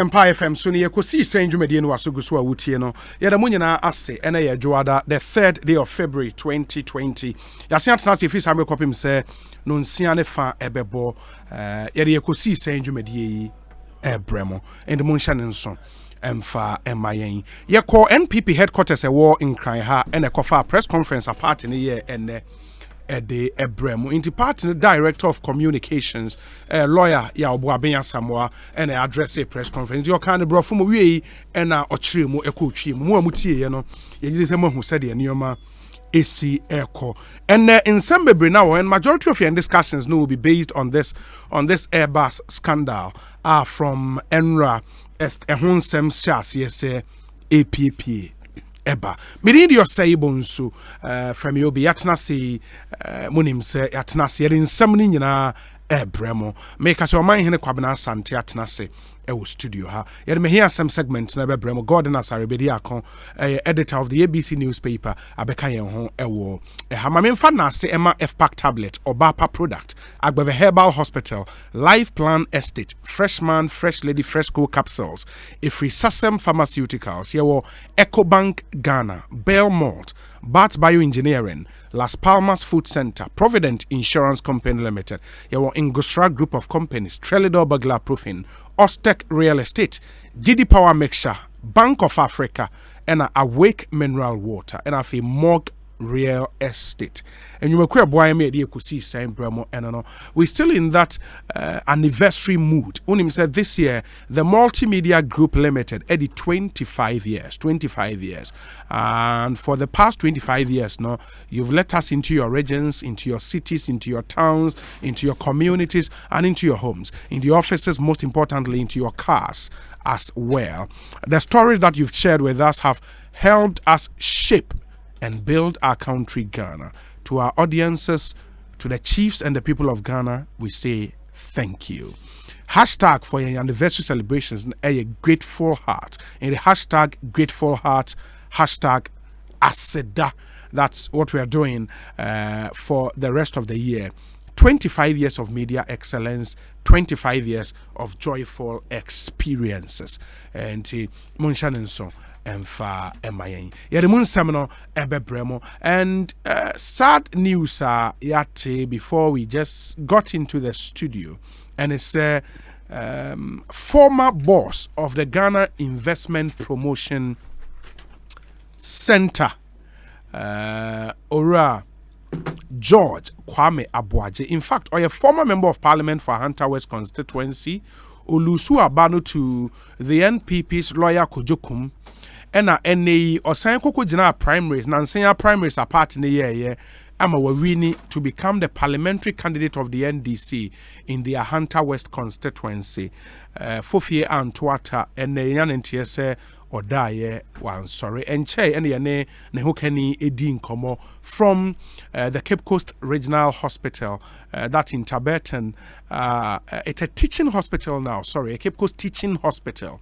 Empire FM so ne Ekosiisen dwumadi no wasogu so a wotie no yɛda mo nyinaa ase ɛna yɛ dwoada the 3rd day of February 2020 yɛase atena se fi samre kopim sɛ no nsia ne fa ɛbɛbɔ yɛde Ekosiisen dwumadi yi ɛbrɛmo and mo nhyɛ ne nso ɛmfa ɛma yɛn yɛkɔ NPP headquarters ɛwɔ nkran ha ɛna ɛkɔfa press conference a party ne yɛ ɛnɛ Ede Ebremu into partner director of communications lawyer ya Obuabenya Samoa and address a press conference your kind of bro from we and ochire mu ekotwi mu amutie ye no ye gide sema hu said nioma AC Echo and in some now and majority of your discussions will be based on this Airbus scandal from Enra est ehun sem chas yes APP Eba. Mirindi yosei bonsu from yobi yatna si munim se yatna si yedin samni nyina ebremo. Make us your mind hene kwabena sante yatna si ewo studio ha. Yede me hear some segment na ebremo. Gordon Asaribedi akon editor of the ABC newspaper abeka yen ho ewo. Hamame mfa na se ema FPAC tablet Obapa product. Agbeve Herbal Hospital, Life Plan Estate, Freshman, Fresh Lady, Fresco capsules, Ifri Sasem Pharmaceuticals, Yewo EcoBank Ghana, Bell Malt, Bat Bioengineering, Las Palmas Food Center, Provident Insurance Company Limited, Yewo Ingustra Group of Companies, Trelidor Burglar Proofing, Ostec Real Estate, GD Power Mixture, Bank of Africa, and Awake Mineral Water, and a Morgue Real Estate. And you may queer boy me the Ekosiisen Bremo and we're still in that anniversary mood. Unim said this year the Multimedia Group Limited at 25 years. And for the past 25 years now, you've let us into your regions, into your cities, into your towns, into your communities, and into your homes, in the offices, most importantly, into your cars as well. The stories that you've shared with us have helped us shape and build our country, Ghana. To our audiences, to the chiefs and the people of Ghana, we say thank you. Hashtag for your anniversary celebrations, a grateful heart. And the hashtag grateful heart, hashtag Aseda. That's what we are doing for the rest of the year. 25 years of media excellence, 25 years of joyful experiences. And Munshanenso. Emfa emayen yeremun semino ebebremo and sad news yate before we just got into the studio, and it's former boss of the Ghana Investment Promotion Center, Ora George Kwame Abuaje. In fact, or a former member of parliament for Hunter West constituency, Olusu Abano to the NPP's lawyer Kojokum. Ena NAE or Sankoko Jina primaries, Nansenya primaries are part in the year, Ama Wawini to become the parliamentary candidate of the NDC in the Hunter West constituency. Fofie Antwata and Yan NTS or die one sorry and che and yane Nehokeni Edin Komo from the Cape Coast Regional Hospital that in Taberton. It's a teaching hospital now, sorry, a Cape Coast Teaching Hospital.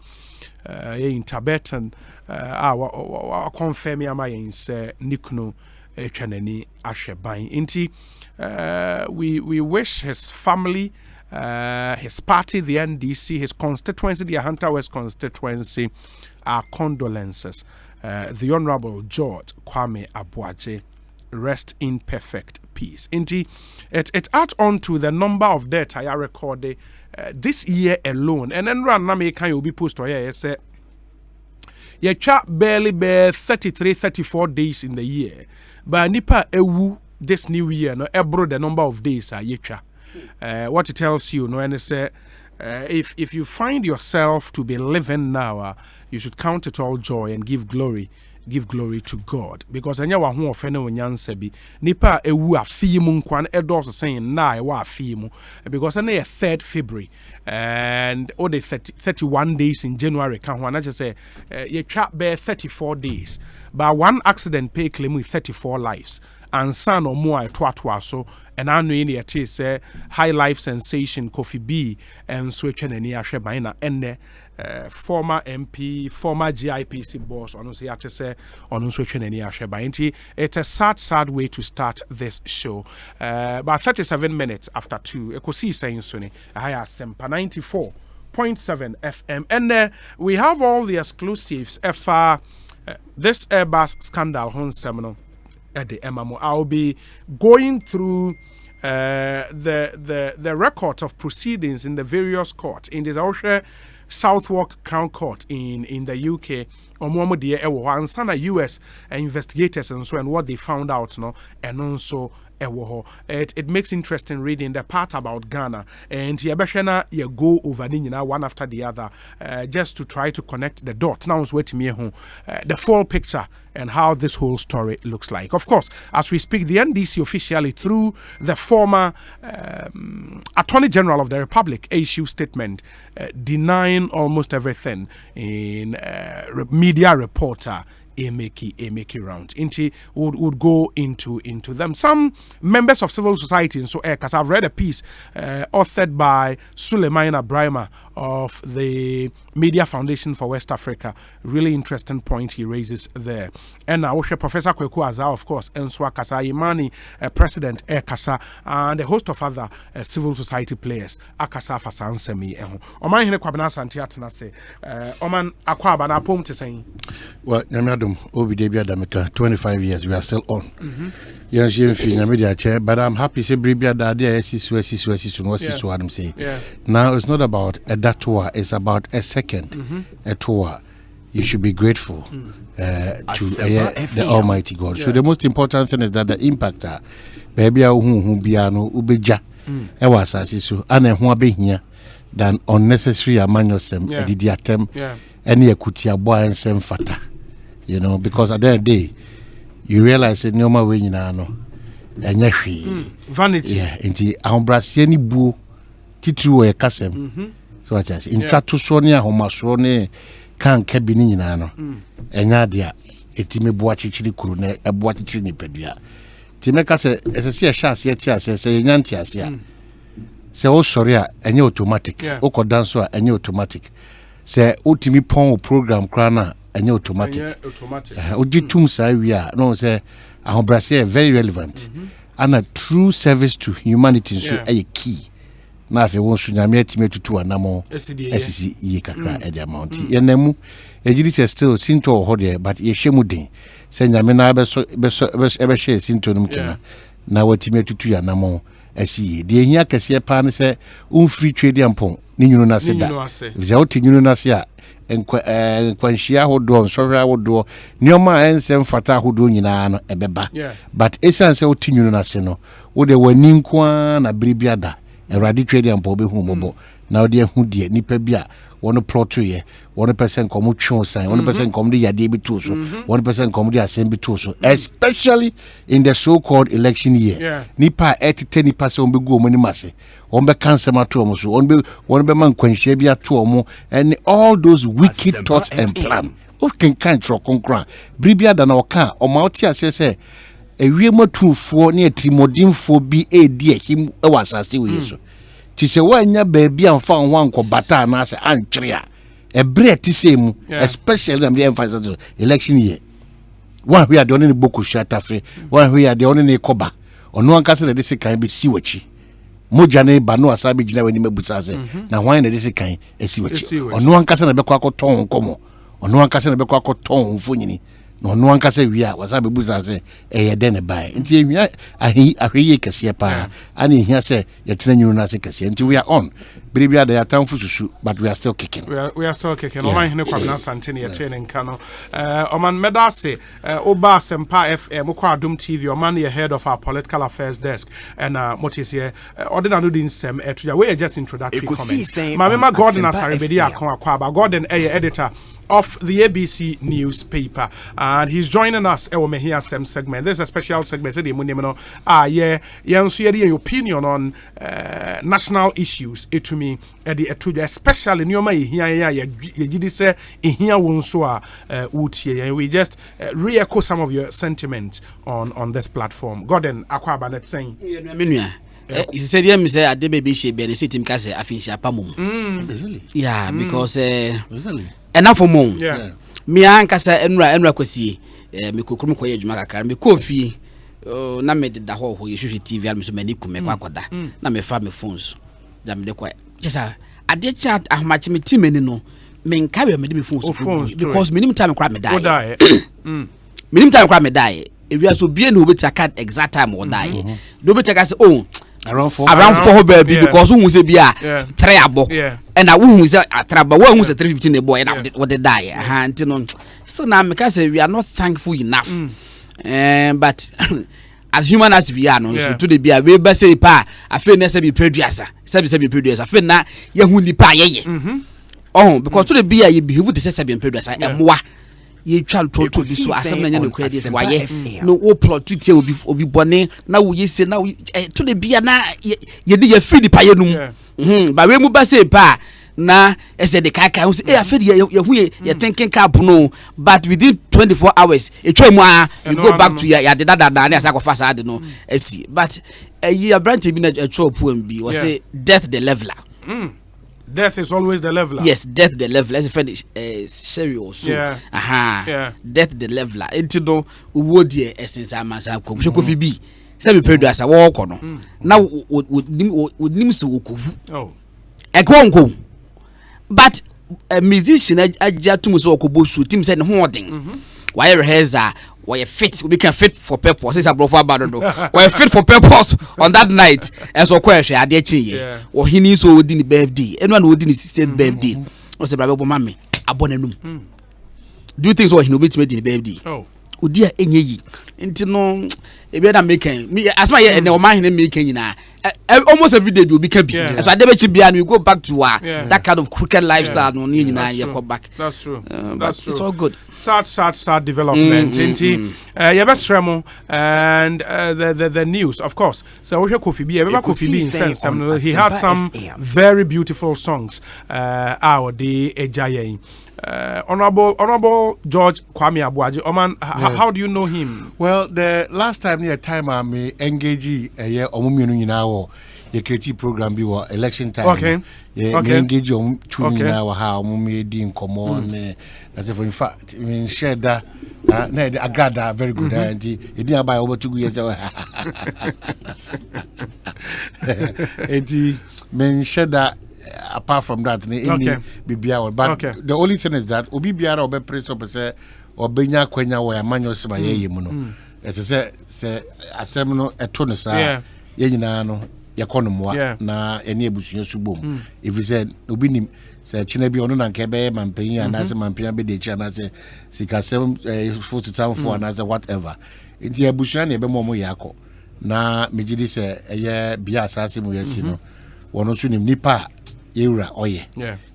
In Taberton, our confirm Yamayins Nikno Chaneni Ashebain. Inti, we wish his family, his party, the NDC, his constituency, the Hunter West constituency, our condolences. The Honorable George Kwame Abuaje, rest in perfect peace. Inti, it adds on to the number of deaths I recorded this year alone, and then run Name can you be posted here? Say, you chat barely 34 days in the year, but nipa ewu this new year no ebro the number of days yecha. What it tells you, no, and it's if you find yourself to be living now, you should count it all joy and give glory to God, because anya wa ho ofene onyansa bi nipa ewu afimu nkwan edos saying na e wa afimu because na 3rd February and all the 31 days in January can one just say you trap bear 34 days but one accident pay claim with 34 lives and son or more twatwa so and I know in the high life sensation Kofi B and switching any ashebina and former MP, former GIPC boss, it's a sad way to start this show. About 37 minutes after 2, Ekosiisen Suni, I have Sempa 94. 100.7 FM. And we have all the exclusives for this Airbus scandal. I'll be going through the record of proceedings in the various courts in this Southwark Crown Court in the UK. And US investigators and so and what they found out, and also it makes interesting reading the part about Ghana, and you go over one after the other just to try to connect the dots. Now, the full picture and how this whole story looks like. Of course, as we speak, the NDC officially, through the former Attorney General of the Republic, issued statement denying almost everything in media reporter Emeki round. Inti would go into them. Some members of civil society, and so because I've read a piece authored by Suleiman Brima of the Media Foundation for West Africa. Really interesting point he raises there. And now Professor Kweku Azar, of course, Enswa Kasa Imani, President Kasa, and a host of other civil society players. Akasa Fasan Semi. Oman hine kwabena santiatna se. Oman akwaba na pom te saying. Well, Obi Debia Damika, 25 years, we are still on. Yes, media chair, but I'm happy to say Bribia Dadia say. Now it's not about a that tour, it's about a second a tour. You should be grateful to the Almighty God. So the most important thing is that the impactor, baby who biano ubeja ewa sasisu ane huwa be here than unnecessary amanyosem edidiatem any ekutia boy and sem fata. You know, because at the end of the day, you realize that no matter when vanity. Yeah, inti ambrasieni bu kitru e kasem. So what I say, in katusonia homasone kan kebini nyina no. Enya dia etime bu achichiri kuru na ebu achichiri ni pedua. Time ka se esese sha ase ti ase se nyanti ase a. Se o sori a enye automatic. O ko danso a enye automatic. Se utimi pon program krana enye automatic. Oji tum sa wi a no say ahobrase very relevant. And a true service to humanity so a key. Na fe won su nyame atime tutu anamo SCC ye kakra e the amount. Yenemu ejidi se still sinto ho de but ye hyemu den. Se nyame na be share sinto num kena. Na watime tutu anamo SCC. De hia kese pa ne se unfree trade ampon ni nyunu na se da. Via otinyunu na se a nkwanhia hodo nsɔhwɛ hodo nioma ensem fata hodo nyina no ebeba but essence otinyunu na se no wo de wani nkoa na biribia da erade twede ampo be hu mobo na wo de hu de nipa bia wono plot ye 1% komo twon san 1% komo de yade bi to so 1% komo de asem bi to so especially in the so called election year nipa 80 nipa se on be go mo ni mase on be cancel ma to mo so on be man kwanhia bi ato mo and all those wicked thoughts and plan o kan tro konkran bribia da na o kan o ma o ti ase se ewie motumfo ne atimodinfo bi edi ehim e wasase we so ti se wanya baabi amfa ho anko bata na ase antwere a ebre ti se mu especially am the emphasis election year one we are the only boku shatafre one we are the only koba ono ankase na de se kan be si wachi moja ne ba no asabe gina wani mebusa se na hwan na de se kan esi wachi ono ankase na be kwa akoton komo ono ankase na be kwa akoton mfonyini no no ankasa wia wasabe buza se den e bai nti ehia ahwe kese pa ani ehia se yetena nyunu na se kese nti we are on biribia da yatamfu susu but we are still kicking we are still kicking o man hene kwabena santene ye tene nka no o man medase oba sempa fm kwa adom tv o man ye head of our political affairs desk and motis here ordinary din sem etuya we just introductory comment mama Gordon Asaribedi akwa ba Gordon editor of the ABC newspaper, and he's joining us. Here some segment. There's a special segment. Your opinion on national issues. It to me, especially we just re-echo some of your sentiments on this platform. Gordon, Akwaba, let's saying. He said, "Yeah, me say I did baby she be the city because I finish up mum." Yeah, because enough for mum. Yeah, me ankasa enra kwesi me kokum koye adwuma kakra me kofi na me de da ho you should TV am so mani kume kwakoda na me fa me phones da me de kwa just ade chat ahmachi me team ni no me nka we me phone so because me nim time kra me die me nim time kra me die ewia so bie na obeti aka exact time o die do obeti aka say oh around 4 baby because who say bia 3 abo and who say atraba who say 315 the boy and what the die anti no still na me ka say we are not thankful enough but as human as we are no so to the bia we be say pa afi na say be producer say be producer afi na ye hu ni pa ye oh because to the bia you behave to say be producer emwa ye twa to bi so asem na nya no credit waye no wo plot to tie obi bone na wo yese na to the bia na ye di ye free the pa ye num ba we mu ba say pa na ese de kaka wo say afi ye hu ye thinking cap no but within 24 hours e twa mu you go back to ya de dada na asa ko fasa de no esi but ye branch bi na twa poem bi wo say death the leveler. Death is always the leveler. Yes, death the leveler. Let's finish. Serious. Yeah. Yeah. Death the leveler. Into no would ye essence amasa come. So could be. Say period as a walk on. Now would nim so okuvu. Oh. E konko. But a musician aja tumu so okubosu tim said hoarding. Why rehearsal why fit we can fit for purpose is abroad no why fit for purpose on that night as o kwehwe ade chinye o hini so odi ni birthday anyone odi ni sister birthday o se brabe mama abonanum do you think so hini obetime di ni birthday odi a enye yi nti no e be na making me as my e o man hini making nyina almost every day will be can be so adebechi bia we go back to that kind of crooked lifestyle no nyina ye come back. That's true. That's true. It's all good. Sad development inti yebesremo and the news of course so we hear Kofi B Kofi B in sense he had some very beautiful songs our the ejaye. Honorable George Kwame Abuaje. Oman, how do you know him? Well, the last time I me engage omumunu nyinawo ye creative program bi wo election time. Okay. Engage nyinawo ha omumi di nkomo ne that's for in fact me share that na the agrada very good and e din abai over 2 years enti men share that apart from that but the only thing is that obi biara obe praise up say obenya kwanya wo amanyo sema yeye mu no say asem no eto no sa ye nyina no ye konomoa na ene ebusunya subom if you said obi nim say china bi ono na nke be mampanyi anase mampanyi be de chi anase sikasem for to town for anase whatever nti ebusunya na ebe mo yakọ na mejidi say eye bia asase mu yesi no wono so nim nipa yewura oye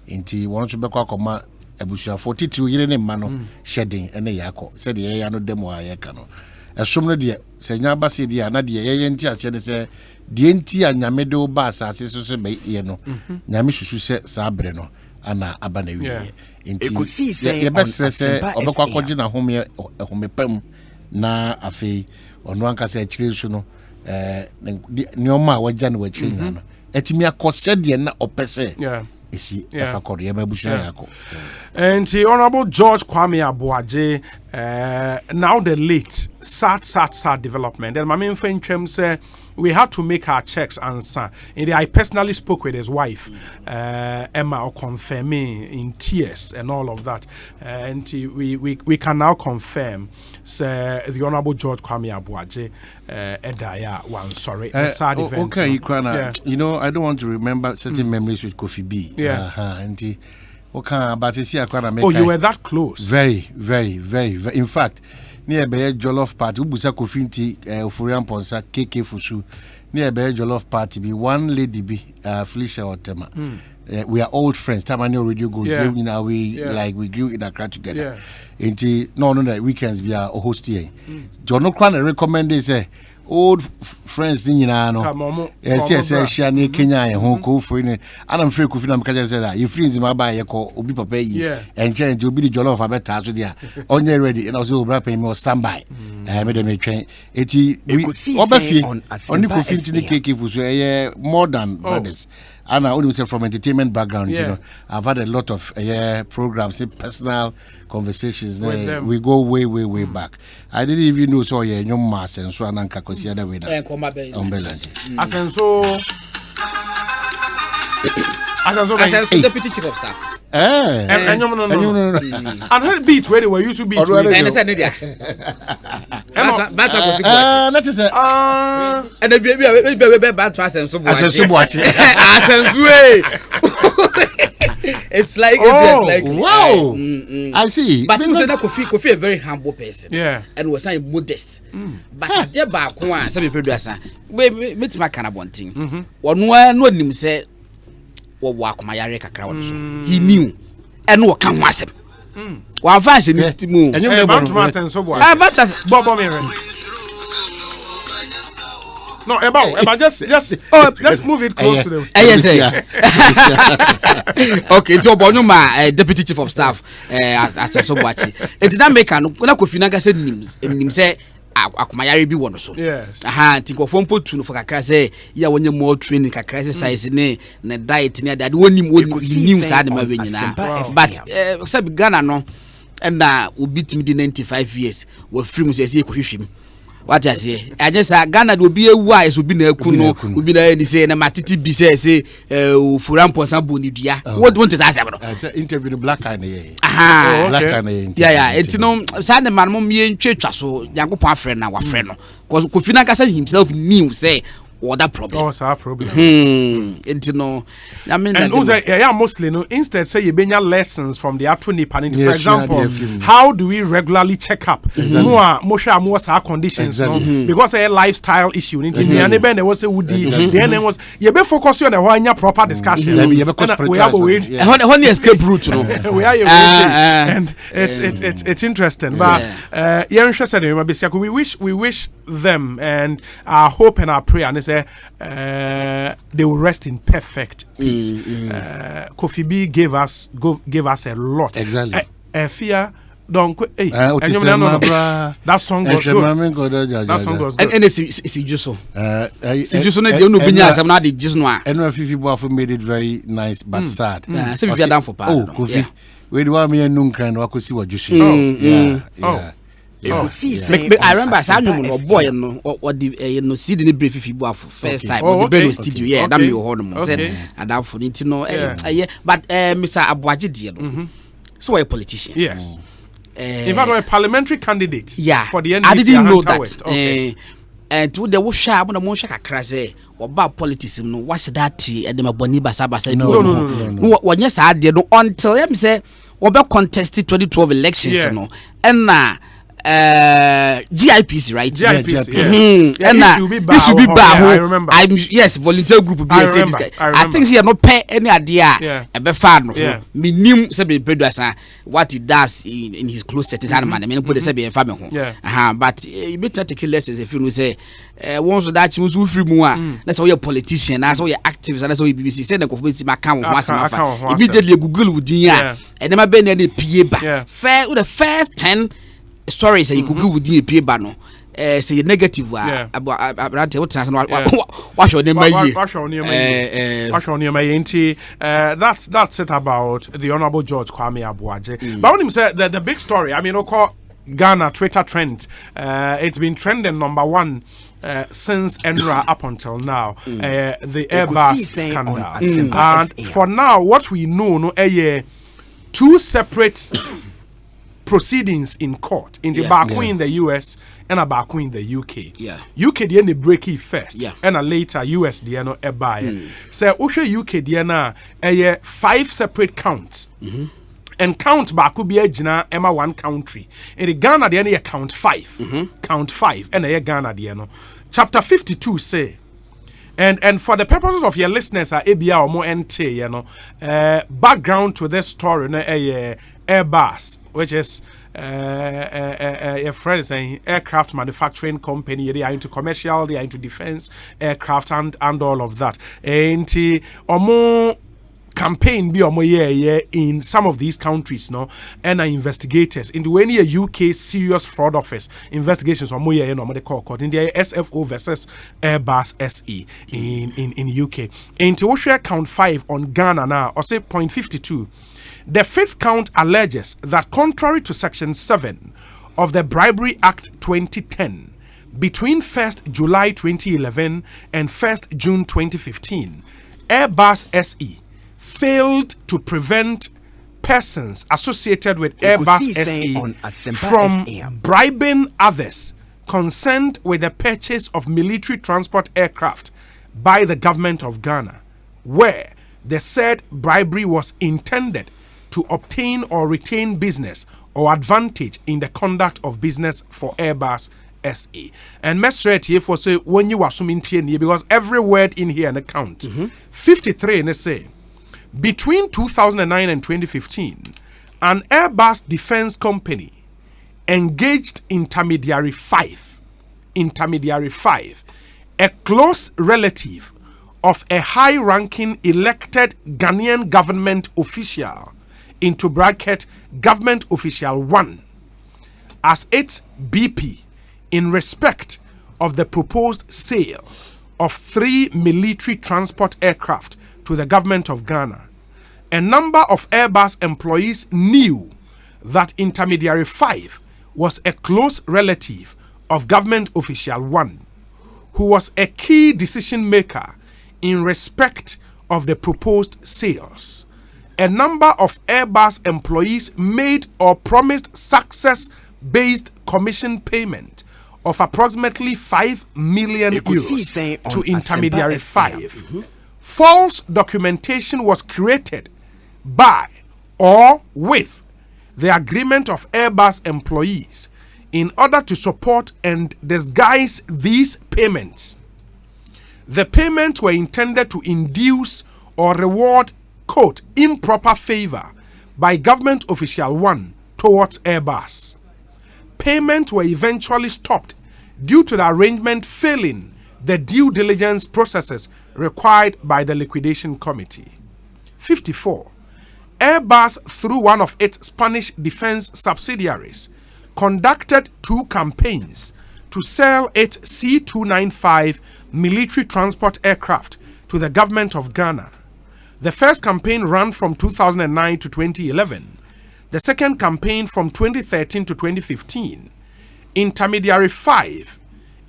nti wono so bekọ akoma ebusuya 42 yire ne ma no shedding ene yakọ said ye ya no demo ayeka no esom no de senya ba se de na de ye nti ase de se de nti anyame de oba asase so se be ye no nyame susu se sa bre no ana aba na wiye nti ye be se obekọ akọji na home pam na afei ono anka se akire su no nioma wagya no wakire no etimi akose de na opese esi efa kore ya mabushia yako and the Honorable George Kwame Abuaje now the late sad development and my main friend Chem say we had to make our checks answer. And I personally spoke with his wife, Emma, confirming in tears and all of that. And we can now confirm, the Honorable George Kwame Abuaje, Edaya, one sorry, a sad event. Okay, you know, I don't want to remember certain memories with Kofi B. And oh, you were that close? Very. In fact, near Bay Jollof Party, Ubusa Kofinti, Furian Ponsa, KK Fusu, near Bay Jollof Party, be one lady be Felicia or Tema. We are old friends. Tamani already go. You know, we grew in Accra together. No, weekends we are host here. John O'Connor recommended say old friends ni nyina no yes share na Kenya ye ho ko free ni anam free ko fi na mka say that you free nzima ba ye ko obi papa yi enche nti obi di jollof abeta so dia onye ready and also obra pay me stand by me dem etwen eti obafie oni ko fi nti ni keke fu so more than brothers and I only say from entertainment background you know I've had a lot of programs personal conversations we go way back. I didn't even know so your mass and so ananka consider that way that so As deputy chief of staff. And her beats where they were used to be. And I said, "That's that is and the baby bad trust and so much. It's like wow. I see. But you said that Kofi a very humble person. Yeah. And was saying modest. But there back one, some people do as we meet my kind of one thing. One him say, "What walk my yare kakra so." He knew, and no can was him. One fast in it move. And you're about to mass and so what? But as Bob No, about just let's move it close to them. Yes. Okay, to Bonuma, deputy chief of staff, as so much. It did not make an Kofi Naga said him say akumayari bi wono so. Yes. Think of one put to for kakra say ya wonye more training kakra size ne diet ne that woni news ad ma we nyina. But say Ghana no and we beat me the 95 years we free mu say Kofi what I say? I just Ghana will be a wise will be na kuno will be na any say na matiti bi say furampo sambo ni dia. What want to say about? I said interview the black eye. Black eye. Yeah. It's no say the man mom ye ntwetwa so Yankopon friend na wa friend no. Cause Kofi Nankasa himself knew say what that problem. Oh, it's our problem. It's no. I mean, and also, mostly no. Instead, say you bring lessons from the actual panel. For example, how do we regularly check up? More conditions, no? Because a lifestyle issue. There was a woody. Then there was you be focus on a proper discussion. We have a way. Only escape route, no. We are and it's interesting. But we wish them and our hope and our prayer and say they will rest in perfect peace. Kofi B gave us a lot. Exactly. Fear don't that song was good. That song was good. And it's just so. It's just so that you know just no. And Fifi Boafo made it very nice but sad. So if you are down for oh, Kofi. We do me and Nunkan wa kosi wa jushi. I remember as I know boy no or the no see the brief if you first time or the Bello studio that me hold said and that for it no but Mr. Abuaji dear so a politician. Yes. In fact, a parliamentary candidate for the NDC. I didn't know that. And to the washa when the monsha kakrase or about politics no wash that tea and the maboni basabasa no what yes I did until them say about contested 2012 elections no and GIPs, right? GIPs, and this should be I remember. Yes, volunteer group will be I think he not pay any idea. A fan. Me sabi pedasa what he does in his close settings. I mean, put the sabi family. But you better take lessons if you say once that you must free more. That's all your politician. That's all your activists. That's all your BBC. Send a government account. Immediately Google would and never been any PA. Fair with the first 10. Stories say you Google with the paper no say negative about what your name that's it about the Honorable George Kwame Abuaje. But when him said the big story, I mean Ghana Twitter trend, it's been trending number one since Enra up until now, the Airbus scandal. And for now what we know two separate proceedings in court in the Baku in the US and a Baku in the UK. UK the end break it first and a later US the no buy. So UK the 5 separate counts. And count Baku be a Emma one country. In the Ghana the end count 5. Count 5 and a Ghana the no. Chapter 52 say and for the purposes of your listeners ABA or more NT background to this story Airbus, which is a friend saying aircraft manufacturing company. They are into commercial, they are into defense aircraft and all of that. And or more campaign be in some of these countries and investigators in the way UK serious fraud office investigations or more in the court in the SFO versus Airbus SE in UK. Into what count 5 on Ghana now or say point 52. The 5th count alleges that contrary to Section 7 of the Bribery Act 2010, between 1st July 2011 and 1st June 2015, Airbus SE failed to prevent persons associated with Airbus SA from bribing others concerned with the purchase of military transport aircraft by the government of Ghana, where the said bribery was intended to obtain or retain business or advantage in the conduct of business for Airbus SA. And Mesret here for say when you assuming TNE, because every word in here an account. 53 and they say between 2009 and 2015, an Airbus defense company engaged intermediary 5, a close relative of a high-ranking elected Ghanaian government official, into bracket government official 1, as its BP in respect of the proposed sale of 3 military transport aircraft to the government of Ghana. A number of Airbus employees knew that intermediary 5 was a close relative of government official 1, who was a key decision maker in respect of the proposed sales. A number of Airbus employees made or promised success-based commission payment of approximately 5 million euros to intermediary 5. False documentation was created by or with the agreement of Airbus employees in order to support and disguise these payments. The payments were intended to induce or reward, quote, improper favor by government official 1 towards Airbus. Payments were eventually stopped due to the arrangement failing the due diligence processes required by the liquidation committee. 54. Airbus, through one of its Spanish defense subsidiaries, conducted 2 campaigns to sell its C-295 military transport aircraft to the government of Ghana. The first campaign ran from 2009 to 2011. The second campaign from 2013 to 2015. Intermediary 5,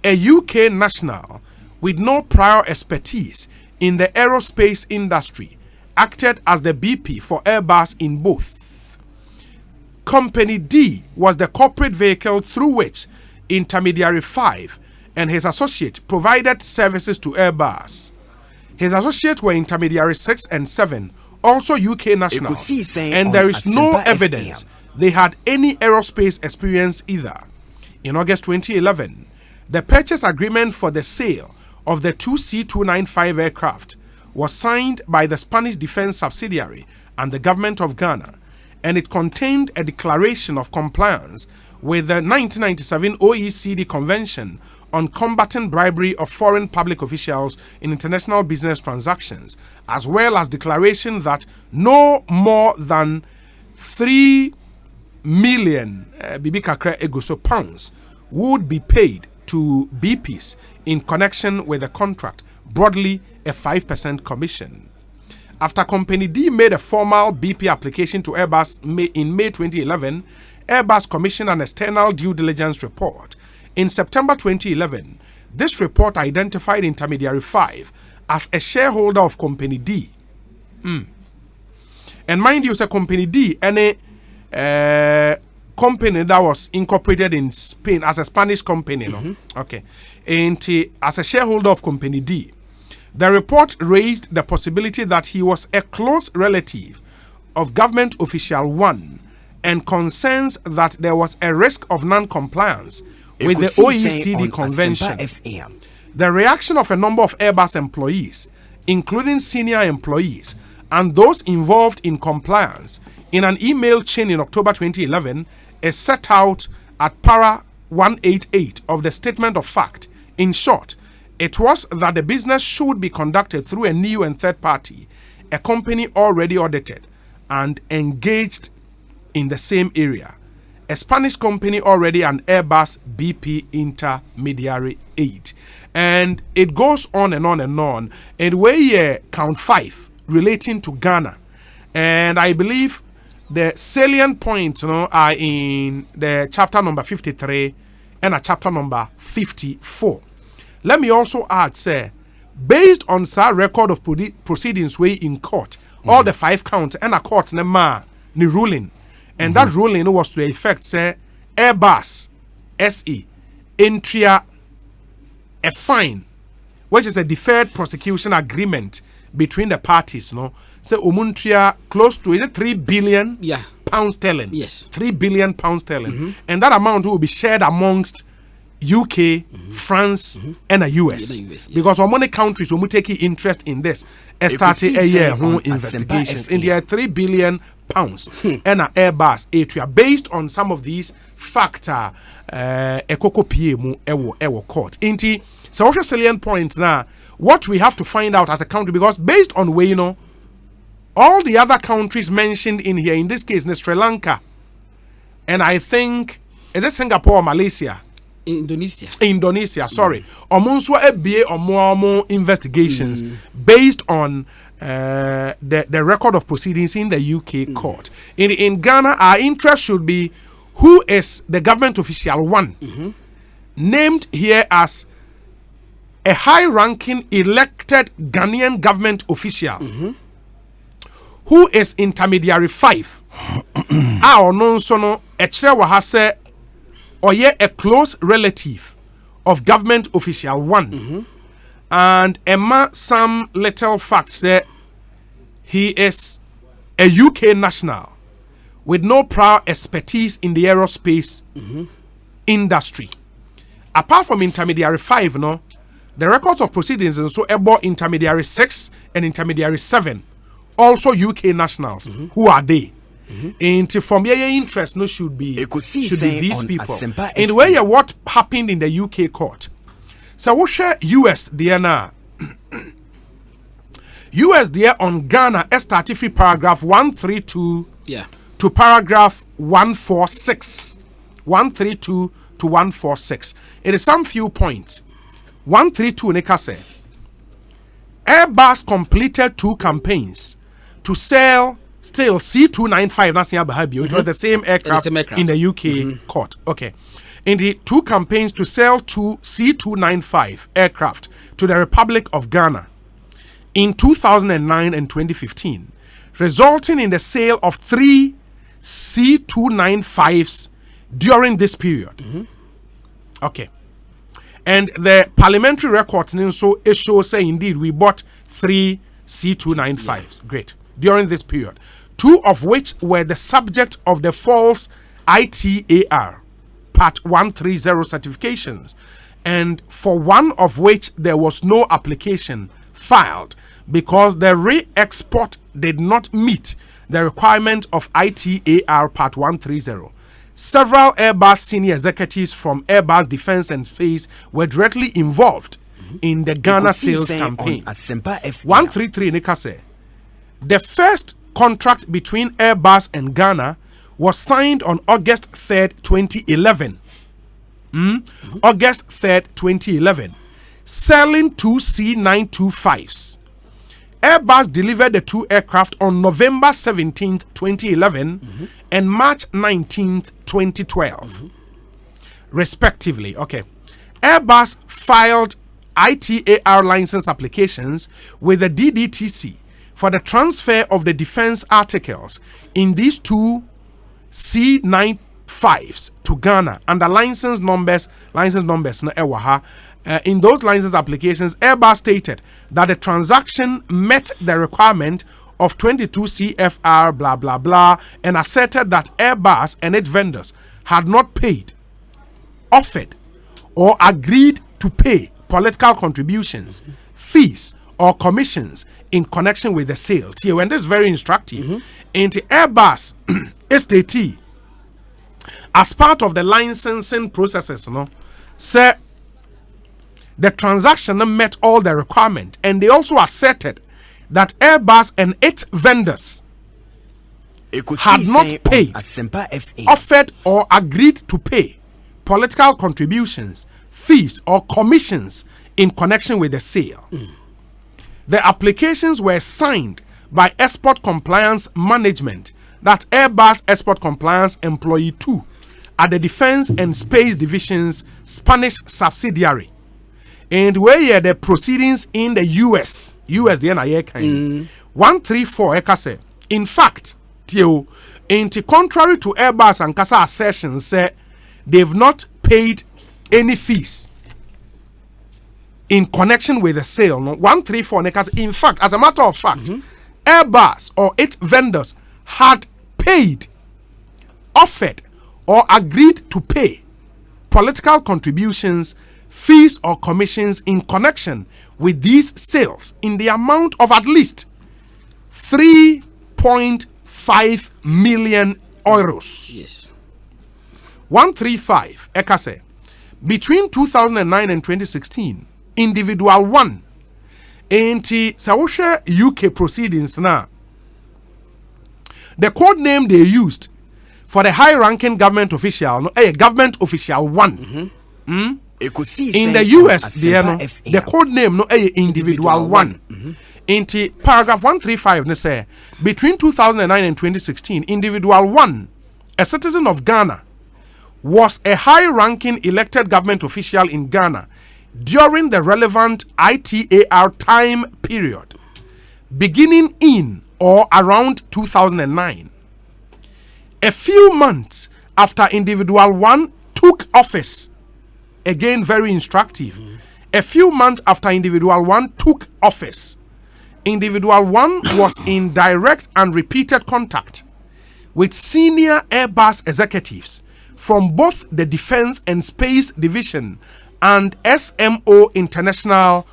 a UK national with no prior expertise in the aerospace industry, acted as the BP for Airbus in both. Company D was the corporate vehicle through which Intermediary 5 and his associate provided services to Airbus. His associates were Intermediary 6 and 7, also UK nationals, and there is no evidence they had any aerospace experience either. In August 2011, the purchase agreement for the sale of the 2 C-295 aircraft was signed by the Spanish defense subsidiary and the government of Ghana, and it contained a declaration of compliance with the 1997 OECD Convention on combating bribery of foreign public officials in international business transactions, as well as declaration that no more than 3 million pounds would be paid to BPs in connection with the contract, broadly a 5% commission. After Company D made a formal BP application to Airbus in May 2011, Airbus commissioned an external due diligence report. In September 2011, this report identified Intermediary 5 as a shareholder of Company D. And mind you, it's a Company D, any company that was incorporated in Spain as a Spanish company, no? Okay. And as a shareholder of Company D, the report raised the possibility that he was a close relative of government official 1 and concerns that there was a risk of non-compliance with the OECD convention. The reaction of a number of Airbus employees, including senior employees, and those involved in compliance in an email chain in October 2011 is set out at para 188 of the statement of fact. In short, it was that the business should be conducted through a new and third party, a company already audited and engaged in the same area, a Spanish company already an Airbus BP intermediary 8. And it goes on and on and on. And we count 5 relating to Ghana. And I believe the salient points are in the chapter number 53 and a chapter number 54. Let me also add, say, based on our record of proceedings way in court all the 5 counts, and a court nema ni ruling, and that ruling was to the effect say Airbus SE entria a fine, which is a deferred prosecution agreement between the parties. No, so umuntria close to, is it 3 billion? Yeah. Pounds sterling. Yes. 3 billion pounds sterling, and that amount will be shared amongst UK, France, and the US. Because how many countries will take interest in this? Started a year home investigations in the 3 billion pounds and an Airbus atria based on some of these factor ekoko ewo court. Inti so what's salient point now? What we have to find out as a country, because based on where all the other countries mentioned in here, in this case, Sri Lanka, and I think is it Singapore or Malaysia? Indonesia, sorry. Omunso EBA or more investigations based on the record of proceedings in the UK court. In Ghana, our interest should be who is the government official one, named here as a high-ranking elected Ghanaian government official, who is intermediary 5. Our non sono wahase or a close relative of government official 1, and some little facts that he is a UK national with no prior expertise in the aerospace industry. Apart from intermediary 5, the records of proceedings and so about intermediary 6 and intermediary 7, also UK nationals. Who are they? And from your interest, should be these people. In the way what happened in the UK court. So we share US DNA. US there on Ghana S33 paragraph 132 to paragraph 146. 132 to 146. It is some few points. 132 Nekase. Airbus completed 2 campaigns to sell still C295. That's it was the same aircraft in the UK court. Okay. In the 2 campaigns to sell 2 C295 aircraft to the Republic of Ghana in 2009 and 2015, resulting in the sale of 3 C295s during this period. Okay. And the parliamentary records so it shows say indeed we bought 3 C295s. Great. During this period, 2 of which were the subject of the false ITAR Part 130 certifications, and for 1 of which there was no application filed because the re-export did not meet the requirement of ITAR Part 130. Several Airbus senior executives from Airbus Defense and Space were directly involved in the Ghana sales campaign. 133 Nikase. The first contract between Airbus and Ghana was signed on August 3rd, 2011. August 3rd, 2011. Selling 2 C925s. Airbus delivered the 2 aircraft on November 17th, 2011 and March 19th, 2012. Respectively. Okay. Airbus filed ITAR license applications with the DDTC for the transfer of the defense articles in these 2 C95s to Ghana under license numbers in those license applications, Airbus stated that the transaction met the requirement of 22 CFR blah blah blah and asserted that Airbus and its vendors had not paid, offered, or agreed to pay political contributions, fees, or commissions in connection with the sale. When this is very instructive. Into Airbus STT, as part of the licensing processes, say the transaction met all the requirement, and they also asserted that Airbus and its vendors had not paid, offered, or agreed to pay political contributions, fees, or commissions in connection with the sale. The applications were signed by Export Compliance Management, that Airbus Export Compliance Employee 2, at the Defense and Space Division's Spanish subsidiary. And where the proceedings in the US the NIA kind 134 ekase. In fact, Tio, contrary to Airbus and Kasa assertions, say they've not paid any fees in connection with the sale. No, 134 ekase. In fact, as a matter of fact, Airbus or its vendors had paid, offered, or agreed to pay political contributions, fees, or commissions in connection with these sales in the amount of at least 3.5 million euros. Yes. 135 ekase. Between 2009 and 2016, individual one anti Sawusha UK proceedings now. The code name they used for the high-ranking government official, government official one. In the US, the code name individual one. In paragraph 135, they say between 2009 and 2016, individual one, a citizen of Ghana, was a high-ranking elected government official in Ghana during the relevant ITAR time period, beginning in or around 2009. A few months after individual one took office, again very instructive. A few months after individual one took office, individual one was in direct and repeated contact with senior Airbus executives from both the Defense and Space Division and SMO International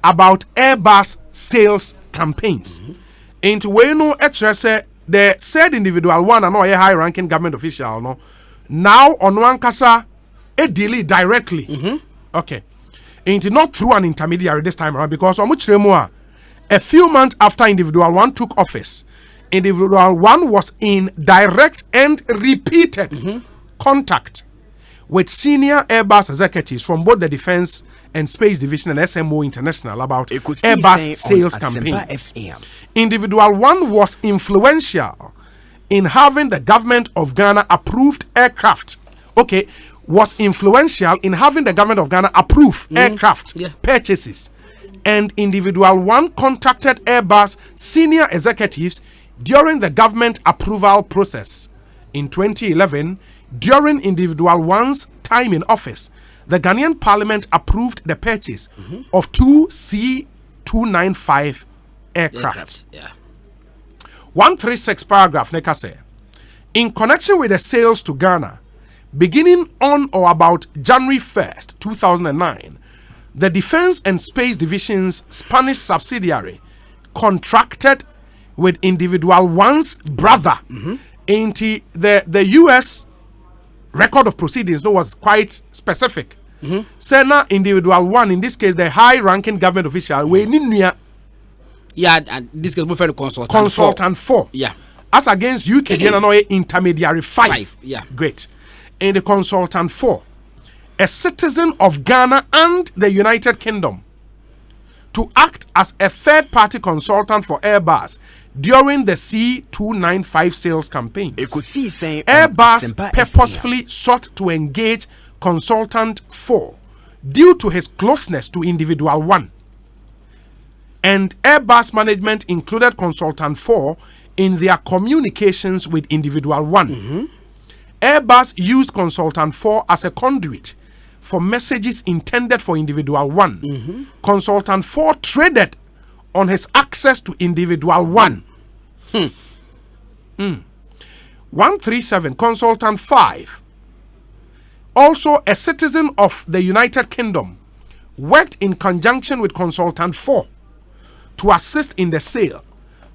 about Airbus sales campaigns. Into weno etrese the said individual one and a high ranking government official no now on one kasa a deal directly. Okay. Into not through an intermediary this time around because a few months after individual one took office, individual one was in direct and repeated contact with senior Airbus executives from both the Defense and Space Division and SMO International about Airbus sales campaign. Individual one was influential in having the government of Ghana approved aircraft. Okay, was influential in having the government of Ghana approve aircraft purchases. And individual one contacted Airbus senior executives during the government approval process. In 2011, during individual one's time in office, the Ghanaian Parliament approved the purchase of 2 C-295 aircraft. 136 paragraph Nekase. In connection with the sales to Ghana, beginning on or about January 1st, 2009, the Defense and Space Division's Spanish subsidiary contracted with individual one's brother. Into the US record of proceedings was quite specific. Sena individual one, in this case the high-ranking government official, we need and this case we consultant 4. Yeah. As against UK, intermediary 5. Yeah. Great. In the consultant 4, a citizen of Ghana and the United Kingdom to act as a third-party consultant for Airbus during the C-295 sales campaign. Airbus purposefully sought to engage consultant 4 due to his closeness to individual 1. And Airbus management included consultant 4 in their communications with individual 1. Airbus used consultant 4 as a conduit for messages intended for individual 1. Consultant 4 traded on his access to individual 1. 137 consultant 5, also a citizen of the United Kingdom, worked in conjunction with consultant 4 to assist in the sale.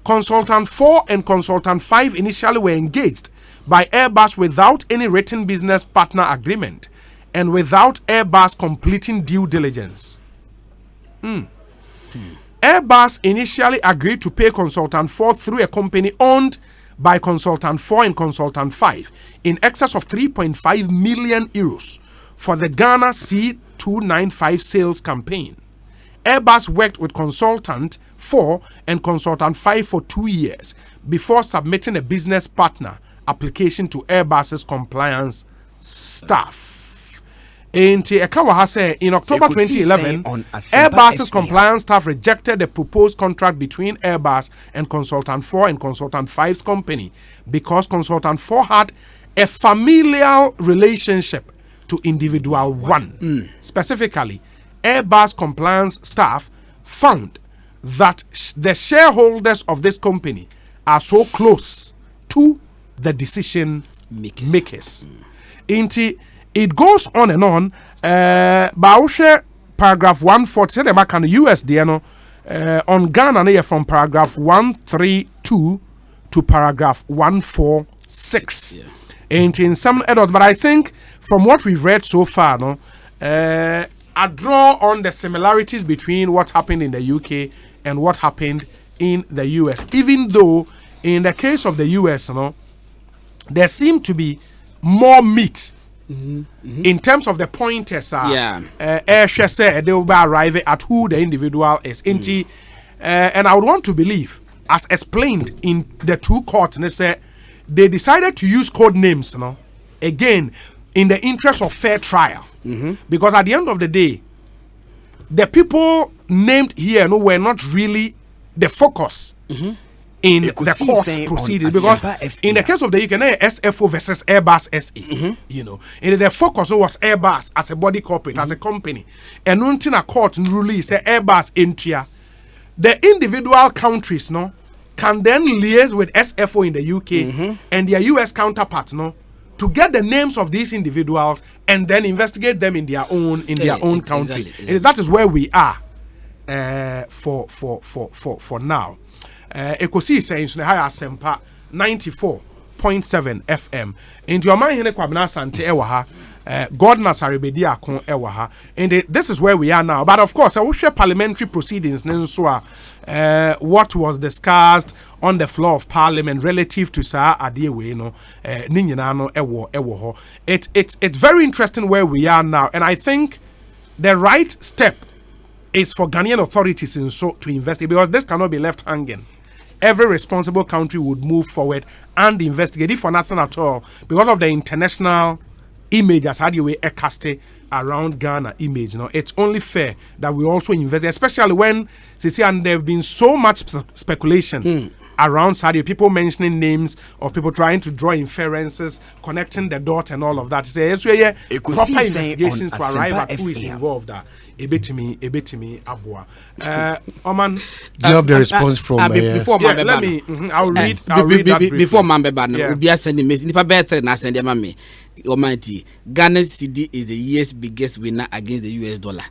Consultant 4 and consultant 5 initially were engaged by Airbus without any written business partner agreement and without Airbus completing due diligence. Airbus initially agreed to pay consultant 4 through a company owned by consultant 4 and consultant 5 in excess of 3.5 million euros for the Ghana C-295 sales campaign. Airbus worked with consultant 4 and consultant 5 for 2 years before submitting a business partner application to Airbus's compliance staff. Enti Ekawa has said in October 2011, Airbus's compliance staff rejected the proposed contract between Airbus and Consultant 4 and Consultant 5's company because Consultant 4 had a familial relationship to Individual 1. Specifically, Airbus compliance staff found that the shareholders of this company are so close to the decision makers. It goes on and on. Baushe paragraph 140 said the back on the US on Ghana from paragraph 132 to paragraph 146. In some adults, but I think from what we've read so far, I draw on the similarities between what happened in the UK and what happened in the US. Even though in the case of the US, there seemed to be more meat. In terms of the pointers, they will be arriving at who the individual is. And I would want to believe, as explained in the two courts, they decided to use code names, again, in the interest of fair trial. Because at the end of the day, the people named here were not really the focus. In the court proceedings, because in the case of the UK, SFO versus Airbus SE, and the focus was Airbus as a body corporate, as a company, and until a court release Airbus entry, the individual countries can then liaise with SFO in the UK and their US counterparts to get the names of these individuals and then investigate them in their own country. Exactly. That is where we are for now. Ekosiisen so high asempa 94.7 FM. Into your mind, Kwabena Sante Ewaha, God Nasaribedi Akon Ewaha. And this is where we are now. But of course, I will share parliamentary proceedings. What was discussed on the floor of Parliament relative to Sa Adewe, Ewo. It's very interesting where we are now. And I think the right step is for Ghanaian authorities to investigate, because this cannot be left hanging. Every responsible country would move forward and investigate, if for nothing at all, because of the international image as Hadiwe Ekaste around Ghana image. It's only fair that we also invest, especially when and there have been so much speculation around Saudi, people mentioning names of people trying to draw inferences, connecting the dots and all of that. Proper investigations to arrive at who is involved. Ebetimi Abua. Oman, do you have the response from before let me I'll read that before Mambeba no be sending me nipa better na send them me Almighty Ghana CD is the year's biggest winner against the US dollar.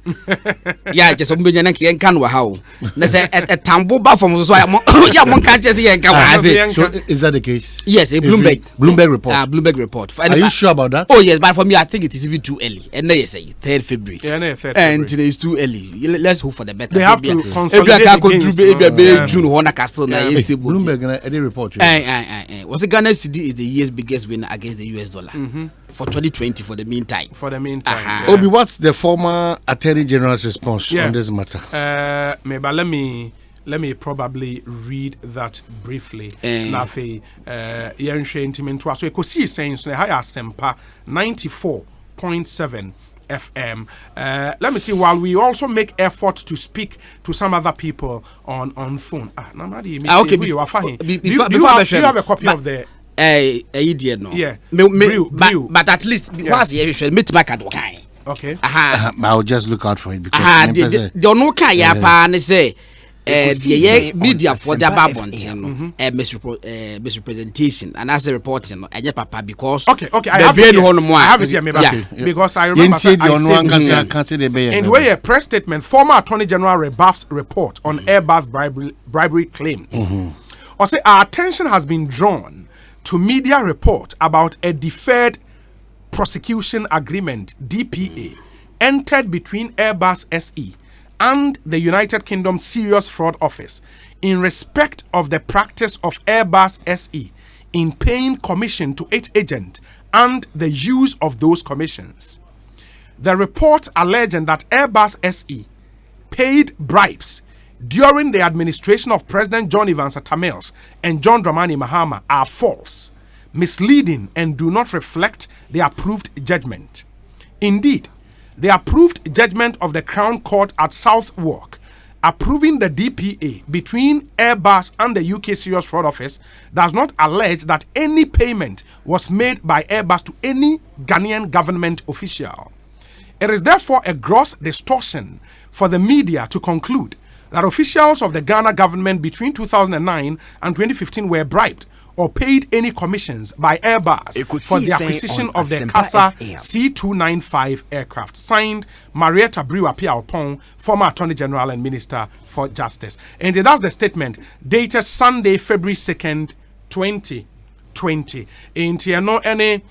Yeah, just some benya na can wa how na say a tambo ba from so ya mon kan chese yen kan wa. So is that the case? Yes, a Bloomberg report. Bloomberg report. Are you sure about that? Oh yes, but for me I think it is even too early. And they say 3rd February. Yeah, 3rd February. And today is too early. Let's hope for the better. They have to consolidate the June Honor Castle na stable. Bloomberg any report. Was the Ghana CD is the year's biggest winner against the US dollar for 2020 for the meantime. Obi, what's the former Attorney General's response on this matter? Maybe let me probably read that briefly. Nafe Yenshe Intimentua. So Ekosiisen so high asempa 94.7 FM. Let me see, while we also make effort to speak to some other people on phone. Okay, do you have a copy of the idiot no? Yeah. But at least once you should meet back at okay. Okay. I'll just look out for it because the no can ya pa ne say the media for the babon misrepresentation and as a reporting no enye papa because okay I have it here because I remember in way a press statement former Attorney General rebuffs report on Airbus bribery claims. Or say our attention has been drawn to media report about a deferred prosecution agreement DPA entered between Airbus SE and the United Kingdom Serious Fraud Office in respect of the practice of Airbus SE in paying commission to its agent and the use of those commissions. The report alleging that Airbus SE paid bribes during the administration of President John Evans Atta Mills and John Dramani Mahama are false, misleading, and do not reflect the approved judgment. Indeed, the approved judgment of the Crown Court at Southwark approving the DPA between Airbus and the UK Serious Fraud Office does not allege that any payment was made by Airbus to any Ghanaian government official. It is therefore a gross distortion for the media to conclude that officials of the Ghana government between 2009 and 2015 were bribed or paid any commissions by Airbus for the acquisition of the CASA C295 aircraft. Signed, Marietta Brewer Piaopong, former Attorney General and Minister for Justice. And that's the statement dated Sunday, February 2nd, 2020. In no any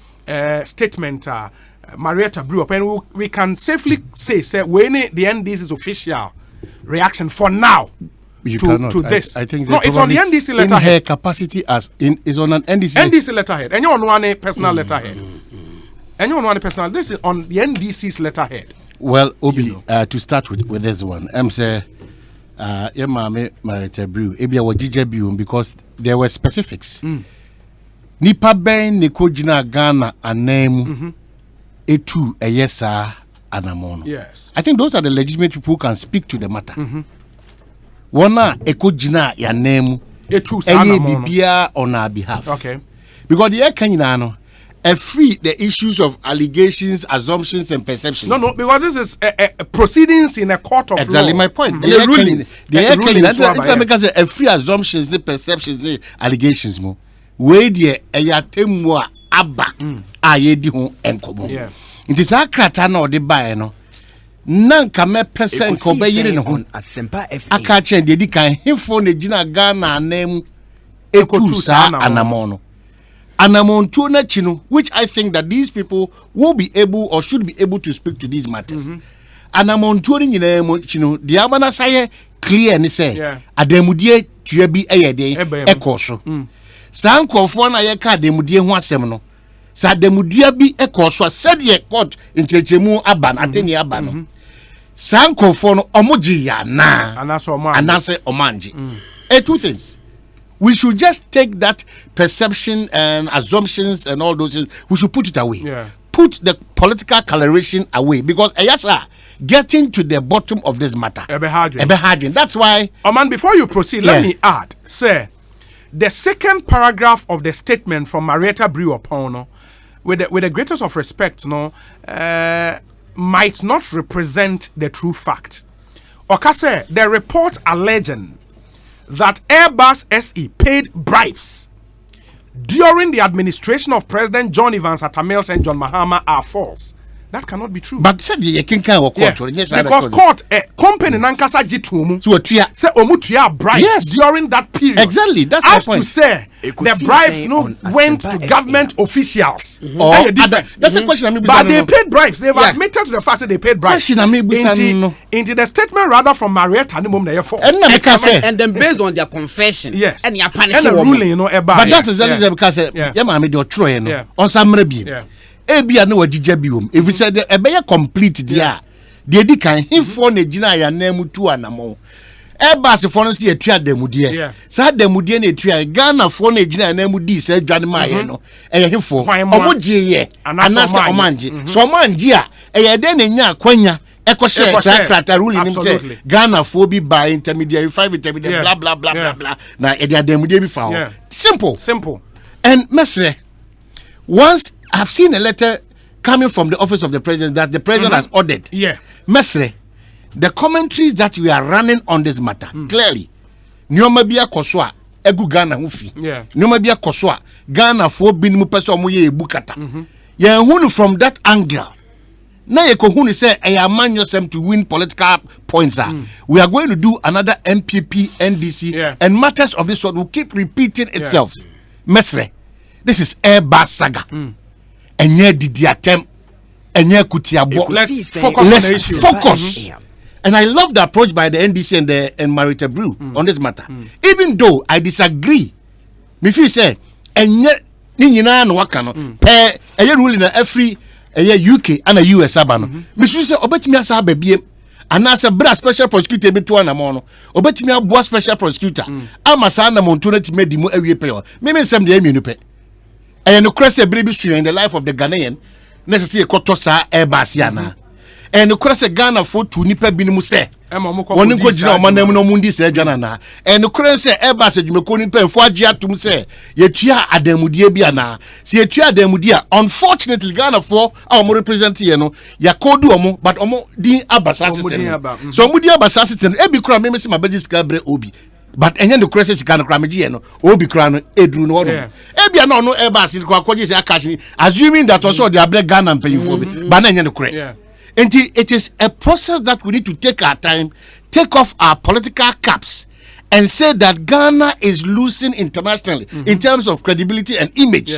statement, Marietta Brewer, and we can safely say when the NDC's official reaction for now. You to cannot. This. I think no, it's on the NDC letterhead. In her capacity as is on an NDC letterhead. And you on one personal letterhead. And you on one personal. This is on the NDC's letterhead. Well, Obi, to start with this one, say, yeah, Mame Marietta Brew, Ebia wajija biu because there were specifics. Nipa ben nikojina Ghana anemu etu eyesa anamono. Yes. I think those are the legitimate people who can speak to the matter. Wana ekojina ya name eye bibia on our behalf. Okay. Because the Kenya no free the issues of allegations, assumptions, and perceptions. No, because this is proceedings in a court of exactly law. my point. The ruling. Because a free assumptions, the perceptions, the allegations mo. Where the eyatemwa aba ayedi ho enkomo. Yeah. It is a krata no de buy no. Nanka me person ko be yire ne ho aka chen de di kan hifo ne gina Ghana name etu sa anamono anamontu na chino, which I think that these people will be able or should be able to speak to these matters. Anamontu ni nyina mo chino de amana saye clear ni say adamudie tua bi eyede ekoso san kofo na ye ka adamudie ho asem no sa demudua bi ekoso said ye court intrechemu aban ateni aban san kofo no omoji ya na anase omanji two things. We should just take that perception and assumptions and all those things, we should put it away. Put the political coloration away because getting to the bottom of this matter that's why Oman, before you proceed, let me add, sir, the second paragraph of the statement from Marietta Brewer Pono, with the greatest of respect, might not represent the true fact. Okase, the report alleging that Airbus SE paid bribes during the administration of President John Evans Atamils and John Mahama are false. That cannot be true. But said the court. Yes, because court company nankasa jitumu so say omutua bribes during that period. Exactly, that's as my point. To say the bribes went to government officials. That's a question. But they paid bribes. They've admitted to the fact that they paid bribes. Into the statement rather from Marietta and then based on their confession, and your punishment ruling, but that's exactly because on some rebbe. Ebia no wajija biom if you said ebeye complete dia de di kan hifo na gina ya na mu tu anamo Airbus fo no se atua demudie sa demudie na atua Ghana fo na gina na mu di sa adwane ma ye no eye hifo omoje ye anasa omanje so omanje a eye de na nya akwanya ekose sa krata ruling nim say Ghana fo bi by intermediary 5 intermediary blah blah blah blah blah na e de demudie bi fa simple and mesre once I've seen a letter coming from the office of the president that the president has ordered. Mesre, the commentaries that we are running on this matter, clearly, Nyomabia Koswa, Egu Ghana Hufi, Nyomabia Koswa, Ghana for bin mupeso moye bukata. Hunu from that angle. Na hunu say, I am man yourself to win political points. We are going to do another MPP, NDC, and matters of this sort will keep repeating itself. Mesre, this is Airbus saga. Enye didi attempt enye kutiabo. Let's focus. And I love the approach by the NDC and Marietta Brew on this matter. Even though I disagree, me feel say enye ni nyina no waka no pe eye rule na every UK and a US abano. Me feel say obetimi asa ba biem anasa bra special prosecutor be to anamo no obetimi abo special prosecutor amasa na monto na timedi mu awie pe o me nsem de amienu pe. And no crest a baby in the life of the Ghanaian, necessarily Kotosa Airbus yana. and the say Ghana for two nipa binimu say one go jina omanam no mundi say adwana na and the say Airbus adwumako nipa enfo agye atum say yetua adamudie bia na se yetua adamudie unfortunately Ghana for our represent here no ya kodu omo but omo din abasa system so omo din abasa system e bi kura me se mabaji sika bre obi but enye the crisis sika no kura me gye no obi kura no edru no wodo e bia na no Airbus kwa kwaje se akashi assuming that also the abre Ghana mpanyifo bi but na enye the credit. And it is a process that we need to take our time, take off our political caps, and say that Ghana is losing internationally in terms of credibility and image.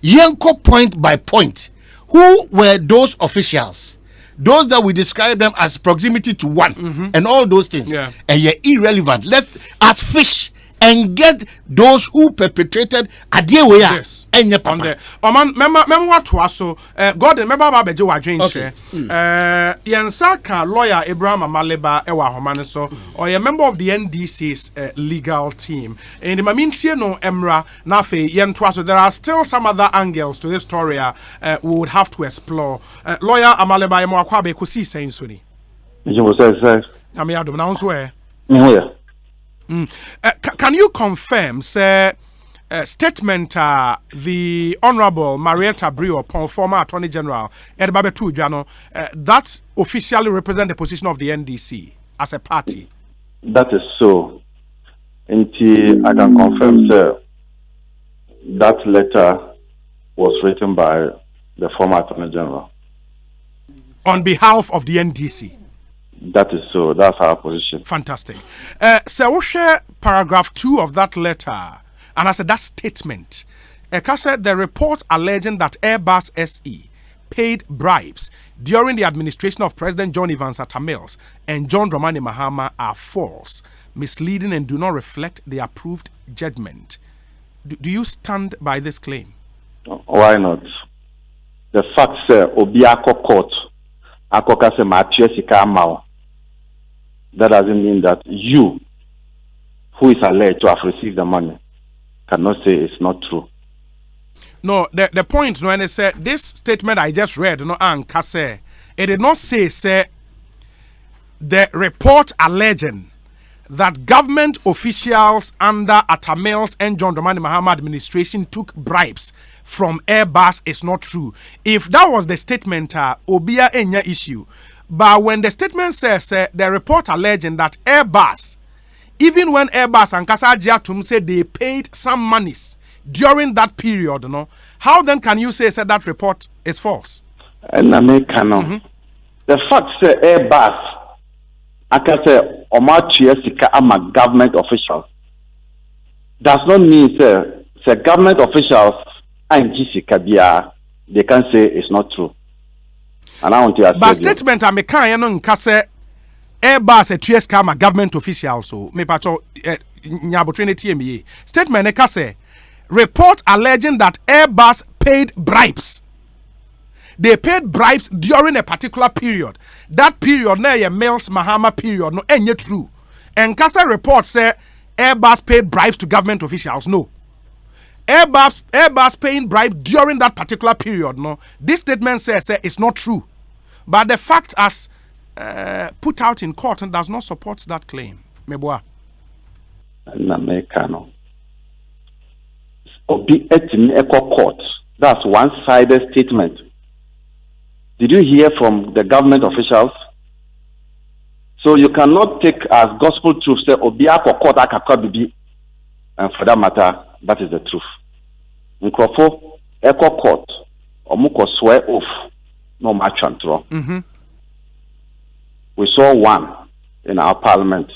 Yanko point by point. Who were those officials? Those that we describe them as proximity to one and all those things. And you're irrelevant. Let us fish and get those who perpetrated Adeweya. Yes. Enye papa. Oman mema what was so Gordon member ba beje wa dwenche yensa ka lawyer Abraham Amaleba ewa homane so or a member of the NDC's legal team and the mamintie no emra na fe yentwa so there are still some other angles to this story we would have to explore lawyer Amaleba emo akwa be Ekosiisen so ni you say ami adom na nso can you confirm say statement the Honorable Marietta Brio, former Attorney General, Edbabetu Jano, that officially represent the position of the NDC as a party? That is so. Until I can confirm, sir, that letter was written by the former Attorney General. On behalf of the NDC? That is so. That's our position. Fantastic. Sir, we'll share paragraph 2 of that letter. And I said that statement, Eka said the report alleging that Airbus SE paid bribes during the administration of President John Evans Atta Mills and John Dramani Mahama are false, misleading, and do not reflect the approved judgment. Do you stand by this claim? Why not? The fact, sir, Obiako court, Akoka se Mathieu Sika Mao. That doesn't mean that you, who is alleged to have received the money, cannot say it's not true. No, the point, no, and it said this statement I just read, no, and Kase, it did not say the report alleging that government officials under Atta Mills and John Dramani Mahama administration took bribes from Airbus is not true. If that was the statement, Obia enya issue. But when the statement says the report alleging that Airbus, even when Airbus and Kasa Jiatum said they paid some monies during that period, no, how then can you say that report is false? And the fact say Airbus, I can say Omachi ama government officials, does not mean say government officials and Jessica they can say it's not true. And I want to ask but statement I make Kase Airbus a TS ama government official so me pacho nyabotwe TMA statement e kase report alleging that Airbus paid bribes. They paid bribes during a particular period. That period na ye Mills Mahama period no enye true. And kase report say Airbus paid bribes to government officials. No. Airbus paying bribe during that particular period. No. This statement says it's not true. But the fact as put out in court and does not support that claim. Meboa. Court. That's one-sided statement. Did you hear from the government officials? So you cannot take as gospel truth say Obiako court akakobibi, and for that matter, that is the truth. Nkrofo Echo Court omuko swear oath no machantro. We saw one in our parliament.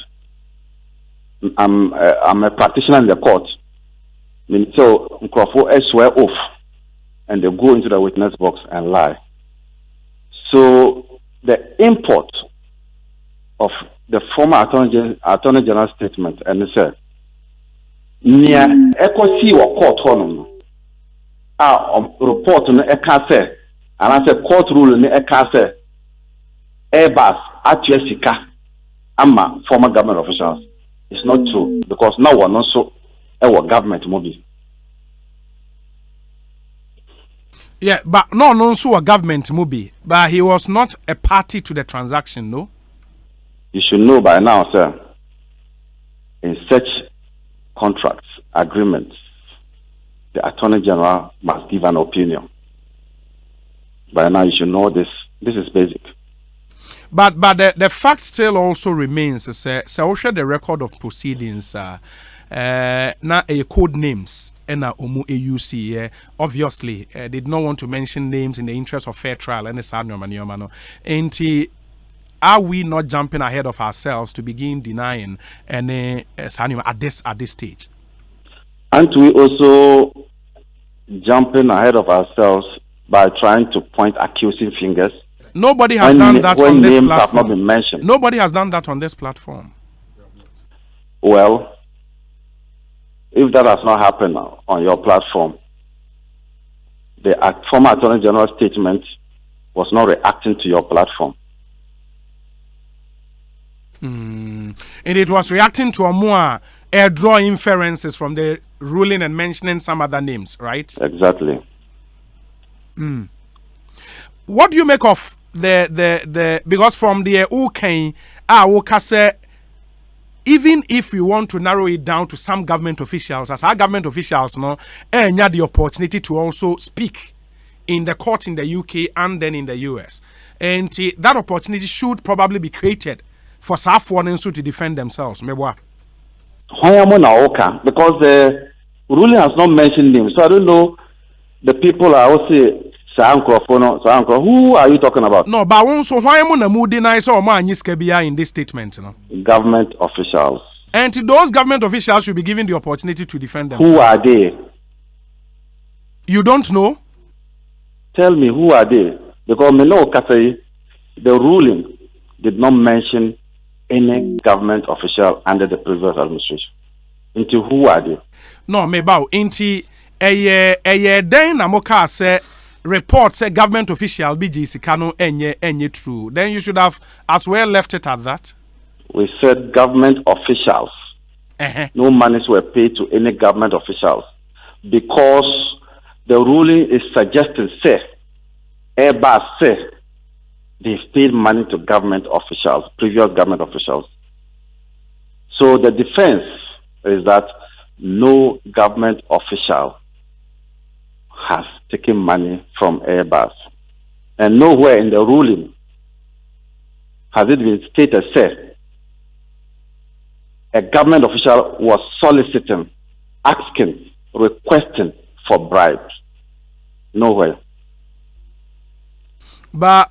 I'm a practitioner in the court. So Nkrofo swear oath and they go into the witness box and lie. So the import of the former Attorney General statement and it said near Ekosiisen or court honor report no ekase and I said court rule no ekase Airbus atue sika ama former government officials. It's not true because now we're not so our government movie. Yeah, but no, so a government movie, but he was not a party to the transaction, no? You should know by now, sir, in such contracts, agreements, the Attorney General must give an opinion. By now, you should know this. This is basic. But the fact still also remains, sir, so the record of proceedings, na a code names, and omu AUC, obviously, did not want to mention names in the interest of fair trial, and it's are we not jumping ahead of ourselves to begin denying any at this stage? Aren't we also jumping ahead of ourselves by trying to point accusing fingers? Nobody has done that on this names platform. Have not been mentioned. Nobody has done that on this platform. Well, if that has not happened on your platform, the former Attorney General's statement was not reacting to your platform. And it was reacting to a more draw inferences from the ruling and mentioning some other names, right? Exactly. What do you make of the because from the okay, even if we want to narrow it down to some government officials, as our government officials know, and had the opportunity to also speak in the court in the UK and then in the US, and that opportunity should probably be created for South Warnings to defend themselves. Because the ruling has not mentioned names, so I don't know the people are also. Who are you talking about? No, but also why am I deny so in this statement? No? Government officials. And those government officials should be given the opportunity to defend themselves. Who are they? You don't know? Tell me, who are they? Because the ruling did not mention any government official under the previous administration. Into who are they? No, mebao. Into a den namoka say report say government official BGC Kano enye true. Then you should have as well left it at that. We said government officials. No monies were paid to any government officials because the ruling is suggesting, say, Airbus say they've paid money to government officials, previous government officials. So the defense is that no government official has taken money from Airbus. And nowhere in the ruling has it been stated, say, a government official was soliciting, asking, requesting for bribes. Nowhere. But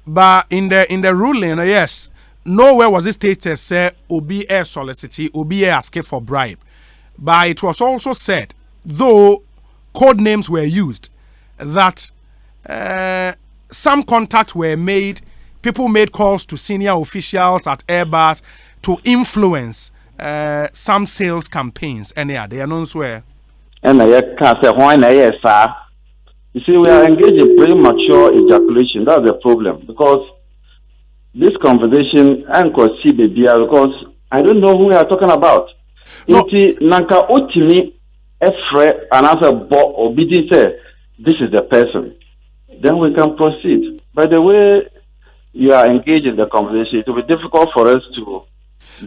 in the ruling, yes, nowhere was it stated say obi air solicity, obi air asking for bribe. But it was also said, though code names were used, that some contacts were made, people made calls to senior officials at Airbus to influence some sales campaigns. And yeah, they announced where. And I can't say why sir. You see, we are engaged in premature ejaculation. That's the problem. Because this conversation, because I don't know who we are talking about. No. Nanka Otimi Efre and answer Obidi say this is the person. Then we can proceed. By the way you are engaged in the conversation, it will be difficult for us to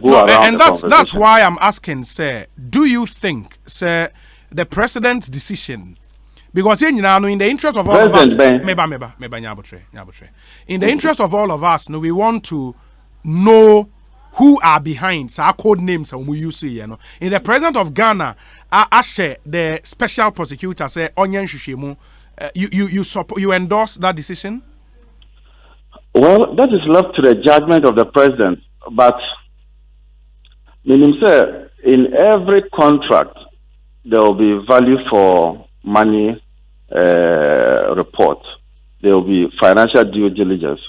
go around. And that's why I'm asking, sir, do you think, sir, the president's decision, because in the interest of all of us, in the interest of all of us, no, we want to know who are behind our code names and we use in the president of Ghana, Ashe, the special prosecutor, say Onyen Shishimu, you endorse that decision? Well, that is left to the judgment of the president. But in every contract, there will be value for money report. There will be financial due diligence.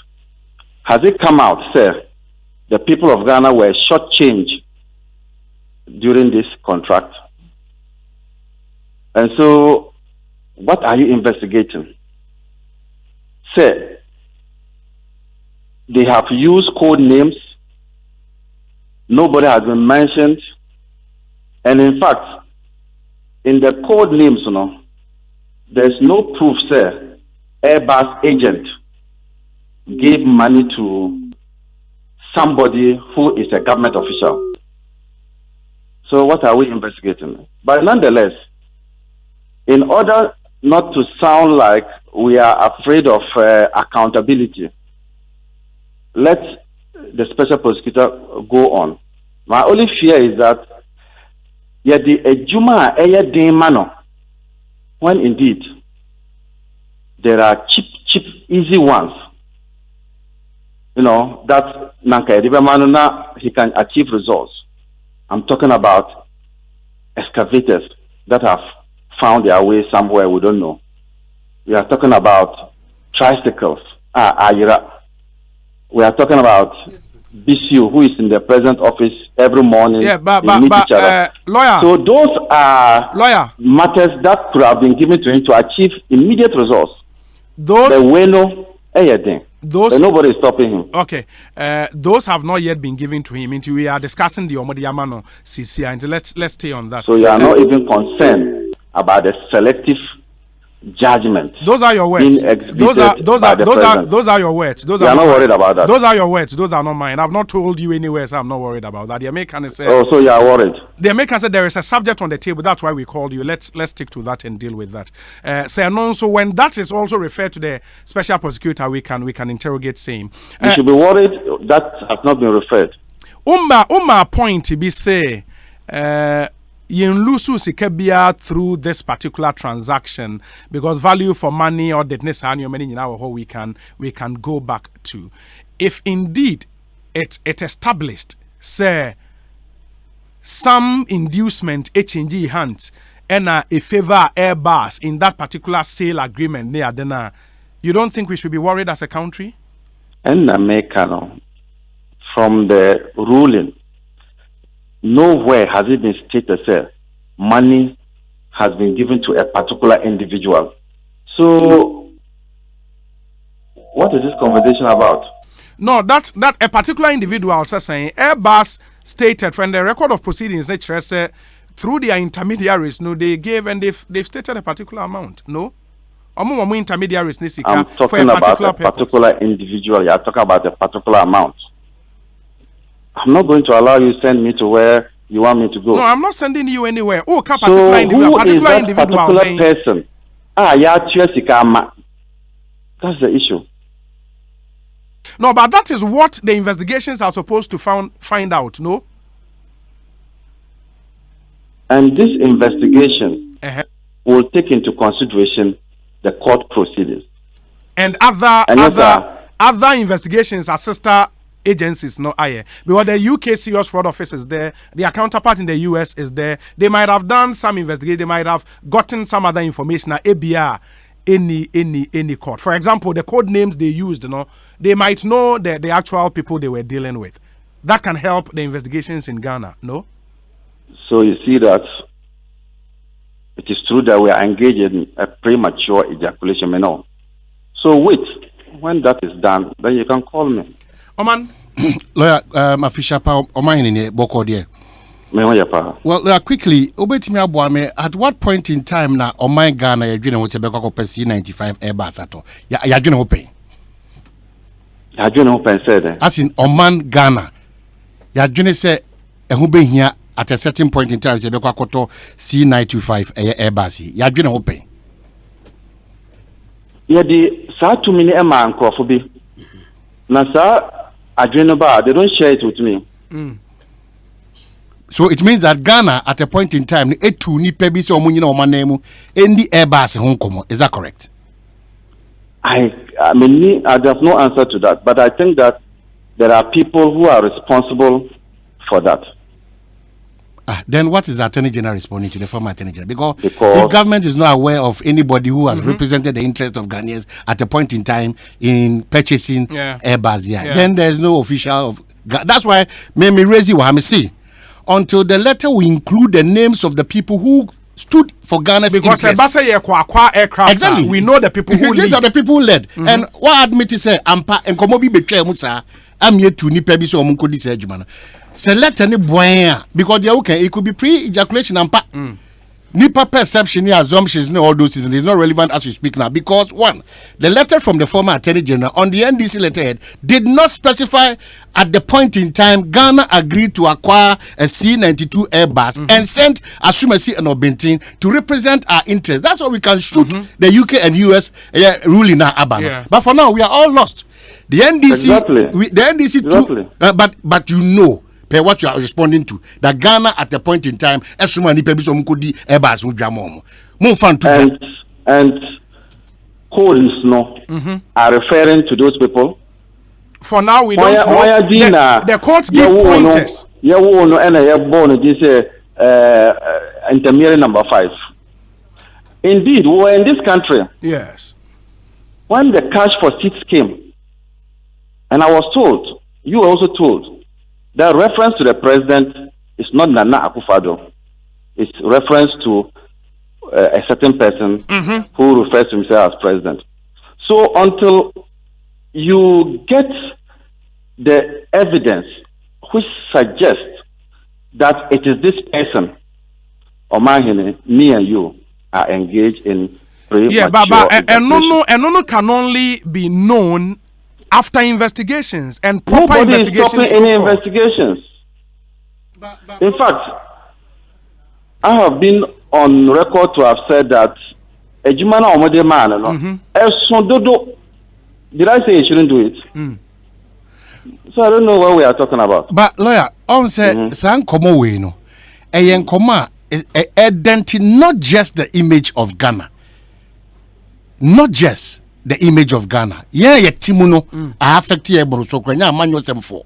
Has it come out, sir? The people of Ghana were shortchanged during this contract. And so, what are you investigating? Sir, they have used code names. Nobody has been mentioned. And in fact, in the code names, there's no proof, sir, Airbus agent gave money to somebody who is a government official. So what are we investigating? But nonetheless, in order not to sound like we are afraid of accountability, let the special prosecutor go on. My only fear is that when indeed there are cheap, easy ones, that he can achieve results. I'm talking about excavators that have found their way somewhere we don't know. We are talking about tricycles. We are talking about BCU, who is in the present office every morning. Yeah, but lawyer. So those are matters that could have been given to him to achieve immediate results. But nobody is stopping him. Okay, those have not yet been given to him. We are discussing the Omodiamano CCI, and let's stay on that. So you are not even concerned about the selective judgment. Those are your words. Those are your words. You are not worried about that. Those are your words. Those are not mine. I've not told you anywhere, so I'm not worried about that. The American said. Oh, so you are worried. The American said there is a subject on the table. That's why we called you. Let's stick to that and deal with that. So when that is also referred to the special prosecutor, we can interrogate same. You should be worried that has not been referred. Umma point to be say. Sikabia through this particular transaction because value for money or deadness we can go back to. If indeed it established say some inducement HNG hands and a favor Airbus in that particular sale agreement near then you don't think we should be worried as a country? And from the ruling, nowhere has it been stated that money has been given to a particular individual. So, what is this conversation about? No, that a particular individual saying Airbus stated from the record of proceedings that through their intermediaries, they gave and they've stated a particular amount. No, intermediaries. I'm talking about a particular individual. You're talking about a particular amount. I'm not going to allow you to send me to where you want me to go. No, I'm not sending you anywhere. Oh, particular individual. Particular person. That's the issue. No, but that is what the investigations are supposed to find out, no? And this investigation will take into consideration the court proceedings. And other investigations are sister agencies, no aye. Because the UK Serious Fraud Office is there, their counterpart in the US is there. They might have done some investigation, they might have gotten some other information at ABR any court. For example, the code names they used, they might know the actual people they were dealing with. That can help the investigations in Ghana, no? So you see that it is true that we are engaged in a premature ejaculation, no. So wait, when that is done, then you can call me. Oman, lawyer, official power, Oman in the Boko there. Well, quickly, Obetimi Abuame, at what point in time now, Oman Ghana, you're doing what's a C-95 Airbus at all? You're doing open. You're doing open, said. As in Oman Ghana, you're doing say, who been here at a certain point in time, you're doing C-925 Airbus. You're doing open. Yeah, the saa 2 minute man crofobie. Nasa Adrenoba, they don't share it with me. So it means that Ghana at a point in time, etu ni pebi so munyi na omanemu endi Airbus honkomo. Is that correct? I mean, I have no answer to that, but I think that there are people who are responsible for that. Then what is the Attorney General responding to the former Attorney General? Because if government is not aware of anybody who has represented the interest of Ghanaians at a point in time in purchasing Airbus, then there's no official. That's why me raise you see until the letter will include the names of the people who stood for Ghana's interest. Because aircraft, exactly. We know the people who these are the people who led. And what admit is say ampa enkomo bi betwa mu sa am ye tu nipa bi so omunko di say adwuma no. Select any boy because they okay, it could be pre-ejaculation and Nipa perception, assumptions, all those things is not relevant as we speak now because one, the letter from the former Attorney General on the NDC letterhead did not specify at the point in time Ghana agreed to acquire a C-92 Airbus and sent Asumasi and Obentin to represent our interests. That's why we can shoot the UK and US ruling now, Abano. Yeah. But for now, we are all lost. The NDC, the NDC too, but you know. What you are responding to that Ghana at the point in time and codes are referring to those people. For now we don't know. The courts give pointers. Intermediary number 5. Indeed, we were in this country. Yes. When the cash for seats came, and I was told, you were also told, the reference to the president is not Nana Akufo-Addo. It's reference to a certain person who refers to himself as president. So until you get the evidence which suggests that it is this person, Omahine, me and you are engaged in premature and no can only be known after investigations and proper Nobody investigations. Nobody is stopping any investigations. In fact, I have been on record to have said that Ejimana Omode man, did I say you shouldn't do it? So I don't know what we are talking about. But lawyer, on say san komo we no. Eyen koma identity not just the image of Ghana. Not just the image of Ghana. Yeah, timuno affect ye so kwanya amanyo semfo.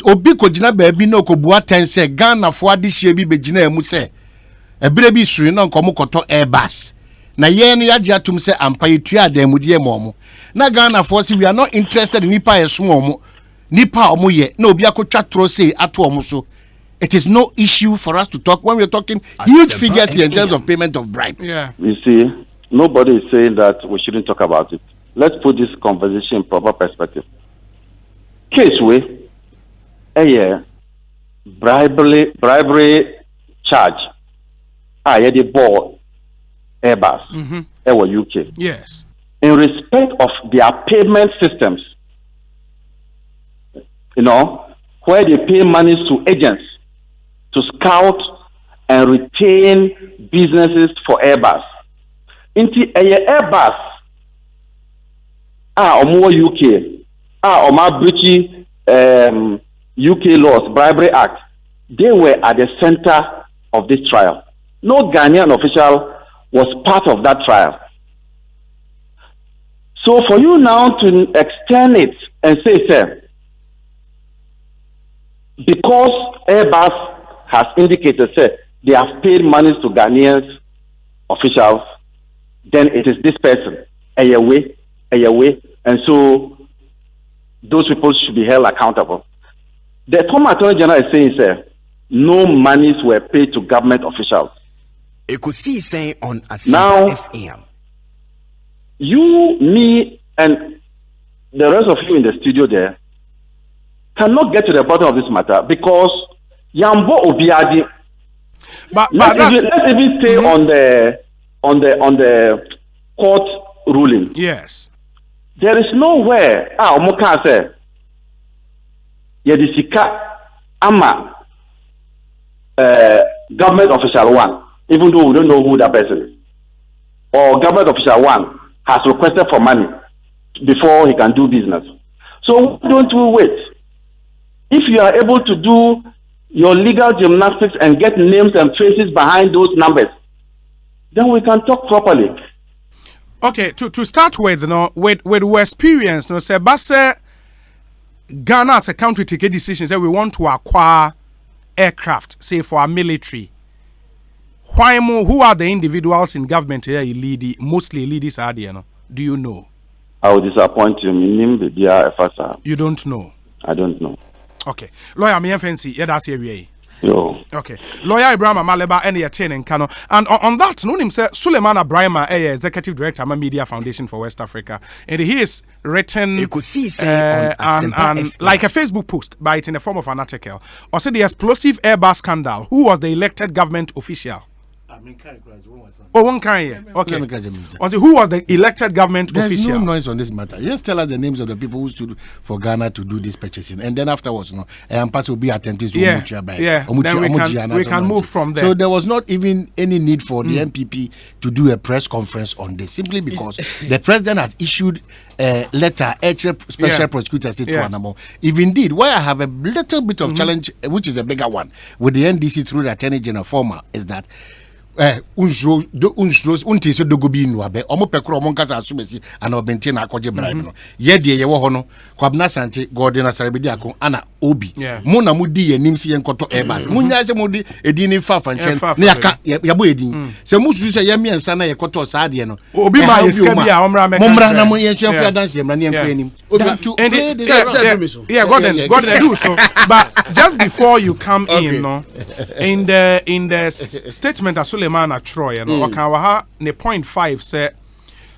Obi ko gina baabi no ko bua tense Ghana fo adehye bi begina emu se ebere bi suri no nkomo koto Airbus. Na ye no yagye atum se ampa yetua adamudie momo. Na Ghana fo se we are not interested in nipa yesomo mo. Nipa omo ye na obi akotwa tro say ato omo so. It is no issue for us to talk when we are talking huge figures here in terms of payment of bribe. Yeah. You see, nobody is saying that we shouldn't talk about it. Let's put this conversation in proper perspective. Case way, bribery charge. The board Airbus, UK. Yes. In respect of their payment systems, where they pay monies to agents to scout and retain businesses for Airbus. Inti Airbus omo UK oma breach UK laws, Bribery Act. They were at the center of this trial. No Ghanaian official was part of that trial. So for you now to extend it and say, sir, because Airbus has indicated, sir, they have paid monies to Ghanaian officials, then it is this person, away, and so those people should be held accountable. The former Attorney General is saying, sir, no monies were paid to government officials. Ekosiisen on now, FM. You, me, and the rest of you in the studio there cannot get to the bottom of this matter because Yambo Obiadi. But let's even stay on the court ruling. Yes. There is nowhere Omoka say Yedisika Ama government official one, even though we don't know who that person is, or government official one has requested for money before he can do business. So why don't we wait? If you are able to do your legal gymnastics and get names and faces behind those numbers, then we can talk properly. Okay, to start with, with experience, say, but Ghana as a country take a decision, say we want to acquire aircraft, say for our military. Why more? Who are the individuals in government here? Mostly leaders are there. Do you know? I will disappoint you. You don't know. I don't know. Okay, lawyer, me fancy. Yeah, that's here. Yo. Okay, lawyer Ibrahim Amaleba and your ten and Kano, and on that, no name sir Suleiman Abrahima, executive director, of Media Foundation for West Africa, and he is written and like a Facebook post, but in the form of an article. Also, the explosive Airbus scandal. Who was the elected government official Oh, one kind. Okay. Let me catch him. Who was the elected government There's official? no noise on this matter. Just tell us the names of the people who stood for Ghana to do this purchasing, and then afterwards, will be attentive to Yeah. Then we can move from there. So there was not even any need for the MPP to do a press conference on this, simply because the president had issued a letter, special prosecutor said to Anamo. If indeed, where I have a little bit of challenge, which is a bigger one, with the NDC through the Attorney General former, is that unti se dogobi nwa be omo pekro omo nkasa asumesi ana obenti na akoje bribe no ye de ye wo ho no kwabna sante gordon asarabedi akon ana obi mo na mudi yanim se yenkoto Airbus munya se mudi edini fafa nchen na yaka yabo edin se mususu se yemi ensa na yekoto saade no obi ma yeska bi a omra meka momra na mo yensuafo adanse emra ne enko enim Gordon do so. But just before you come in, no, in the statement of Suleiman Troy, ne point 5 said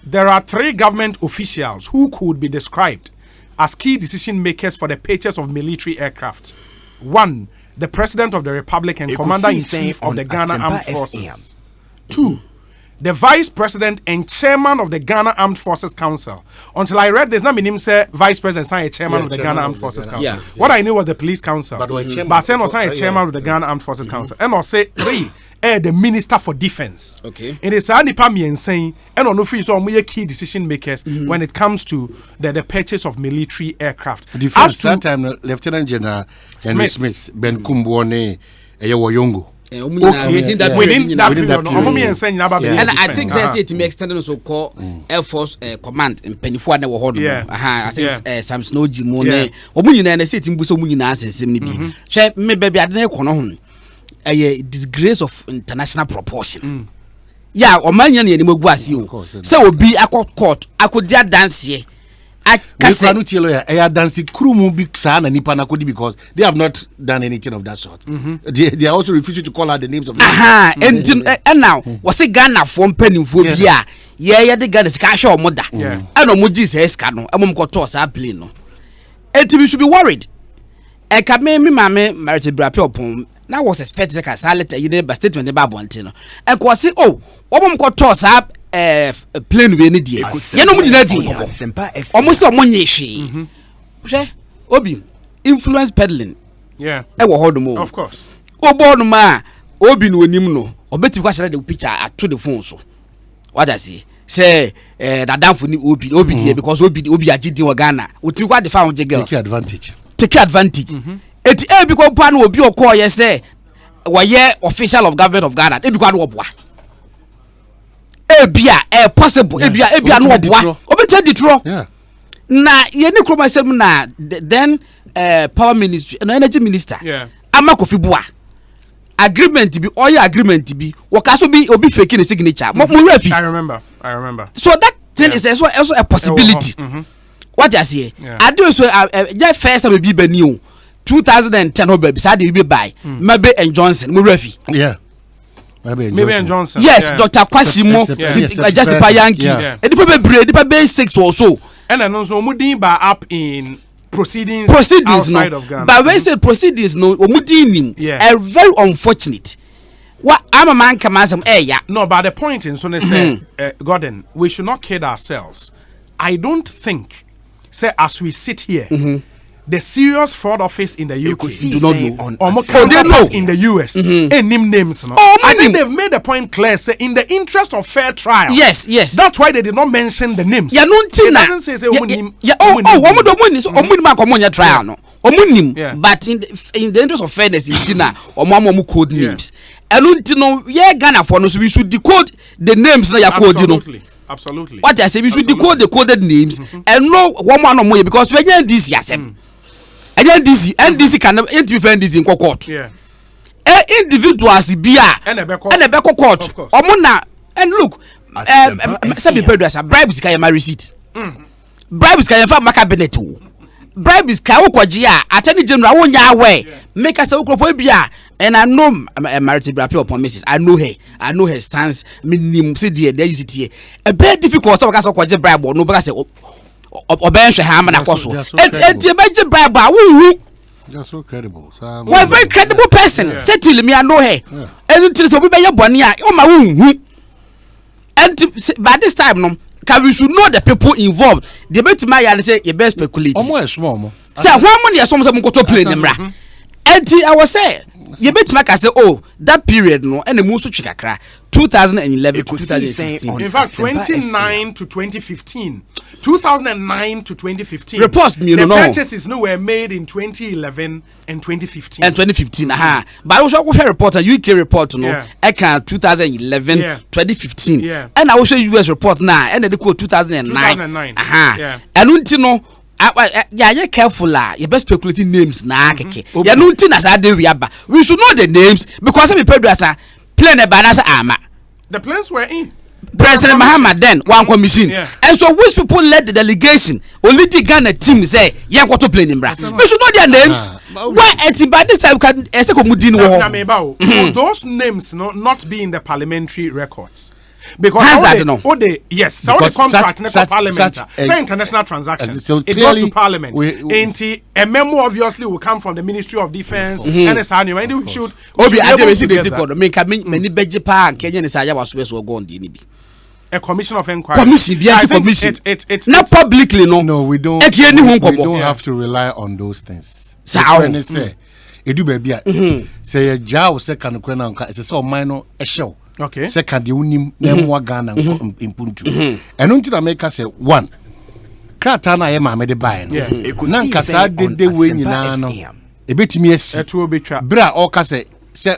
there are 3 government officials who could be described as key decision makers for the purchase of military aircraft. 1, the President of the Republic and Commander-in-Chief of the Ghana Armed Forces. 2, the Vice President and Chairman of the Ghana Armed Forces Council. Until I read this, not meaning say Vice President signed a Chairman of the Ghana Armed Forces Council. Yeah. What I knew was the Police Council. But saying was signed a Chairman of the Ghana Armed Forces Council. And I'll say 3, the Minister for Defense. Okay. It is only Pami saying, and on the free so we key decision makers when it comes to the purchase of military aircraft. Defense that time Lieutenant General Henry Smith, Ben Kumbone, Yongo. Within that period, and I think they say it may extend also call Air Force Command in Penifua never hold. I think some snow Jimone or Munina and a city in Busomuna and Share me baby at the a disgrace of international proportion. Yeah, or Manian anymore was you. So be a court, I could dance here. I can't tell you, I dancing crew big son and Nipana Kodi because they have not done anything of that sort. They are also refusing to call out the names of and now was a Ghana from Penny for yeah, the Ghana is cash or mother. I know Muji says cano, I'm going to toss a plane. And we should be worried. I can make me, mamma, married to Brapio upon. Now was expected like a salad, you did a statement about Bontino. And was say, oh, what got toss up a plane with any dear. You know, we did almost someone she. Obi, influence peddling. Yeah, I will hold them all. Of course. Oh, born ma, Obi no nimno, or better was the picture at to the phone. So, what I say, that down for new Obi here because Obi a GD Ghana. Would you want the found the girl? Take advantage. It because pan will be your call, yes, say, why, official of government of Ghana. It because what? Possible. Ebia no boa. Obeta di tro. Yeah. Na ye ne kroma sem na then power ministry and energy minister. Yeah. Ama Kofi boa. Agreement bi oil agreement bi. Wakaso bi obi fake the signature. Mo refi. I remember. So that thing is also a possibility. What you say? I do so just first time be bani 2010 obi say dey be buy. Maybe and Johnson mo refi. Yeah. Maybe and Johnson. Yes, Dr. Kwasimo, Jessica Yankee. And the paper 6 or so. And then also Mudin by up in proceedings outside no. of Ghana. But when say proceedings no, Mudin very unfortunate. What I'm a man come as No, but the point in so Gordon, we should not kid ourselves. I don't think say as we sit here. The serious fraud office in the UK do not know. They know in the US. Names. No? I think they've made the point clear. Say in the interest of fair trial. Yes. That's why they did not mention the names. Yeah, no, it doesn't say trial. No. But in the interest of fairness, in code names. And Ghana for us, we should decode the names. Absolutely. What I say, we should decode the coded names and know one or more because we're getting this yes. And this can defend this in court. Yeah. Individuals be and a back court. Omona and look, some people bribes can my receipt. Bribes can find my cabinet. Bribes can Jia, Attorney General one way. Make us a Ukropobia. And I know married to upon Mrs. I know her stance. Minimum city there is it here. A very difficult so because of bribe or no because or bench ham and apostle. And the budget bribe. You're so credible. One very credible person. Certainly me I know her. Anything so we be your bonny, oh my womb. And by this time, no, can we should know the people involved. The bet my and say your best speculate. Almost small. Say, how many are some go to play them? And I was say, you bet my say, oh, that period, no, and the Musu Chikakra, 2011 to 2016. In fact, 29 to 2015. 2009 to 2015. Reports me, the no. purchases were made in 2011 and 2015. And 2015, But I was a report, a UK report, no, I can 2011, 2015. And I will show US report now, and they quote 2009. And you know, yeah, careful lah. You best speculating names na keke. Yeah, no thing as I do we should know the names because some people do as a plan a banana ama. The plans were in. President Muhammad then one commission. And so which people led the delegation? Only the Ghana team say, yeah, what to play in bra. We should know their names. Why by this time can those names not be in the parliamentary records? Because yes, so the contract for parliament, for international transactions, so it goes to parliament. A memo obviously will come from the Ministry of Defense, and it's annual. And we should. A commission of inquiry. It's not publicly, no. No, we don't. We don't have to rely on those things. Say, edu baby. Say a jaw second kwena nka. It's so minor a show. Okay. Second, you unim nemwa Ghana in Puntu. And until America say one. Kratana ema me de buy no. Nanka sa de we nyina no. Ebetimi asi. Bra o ka say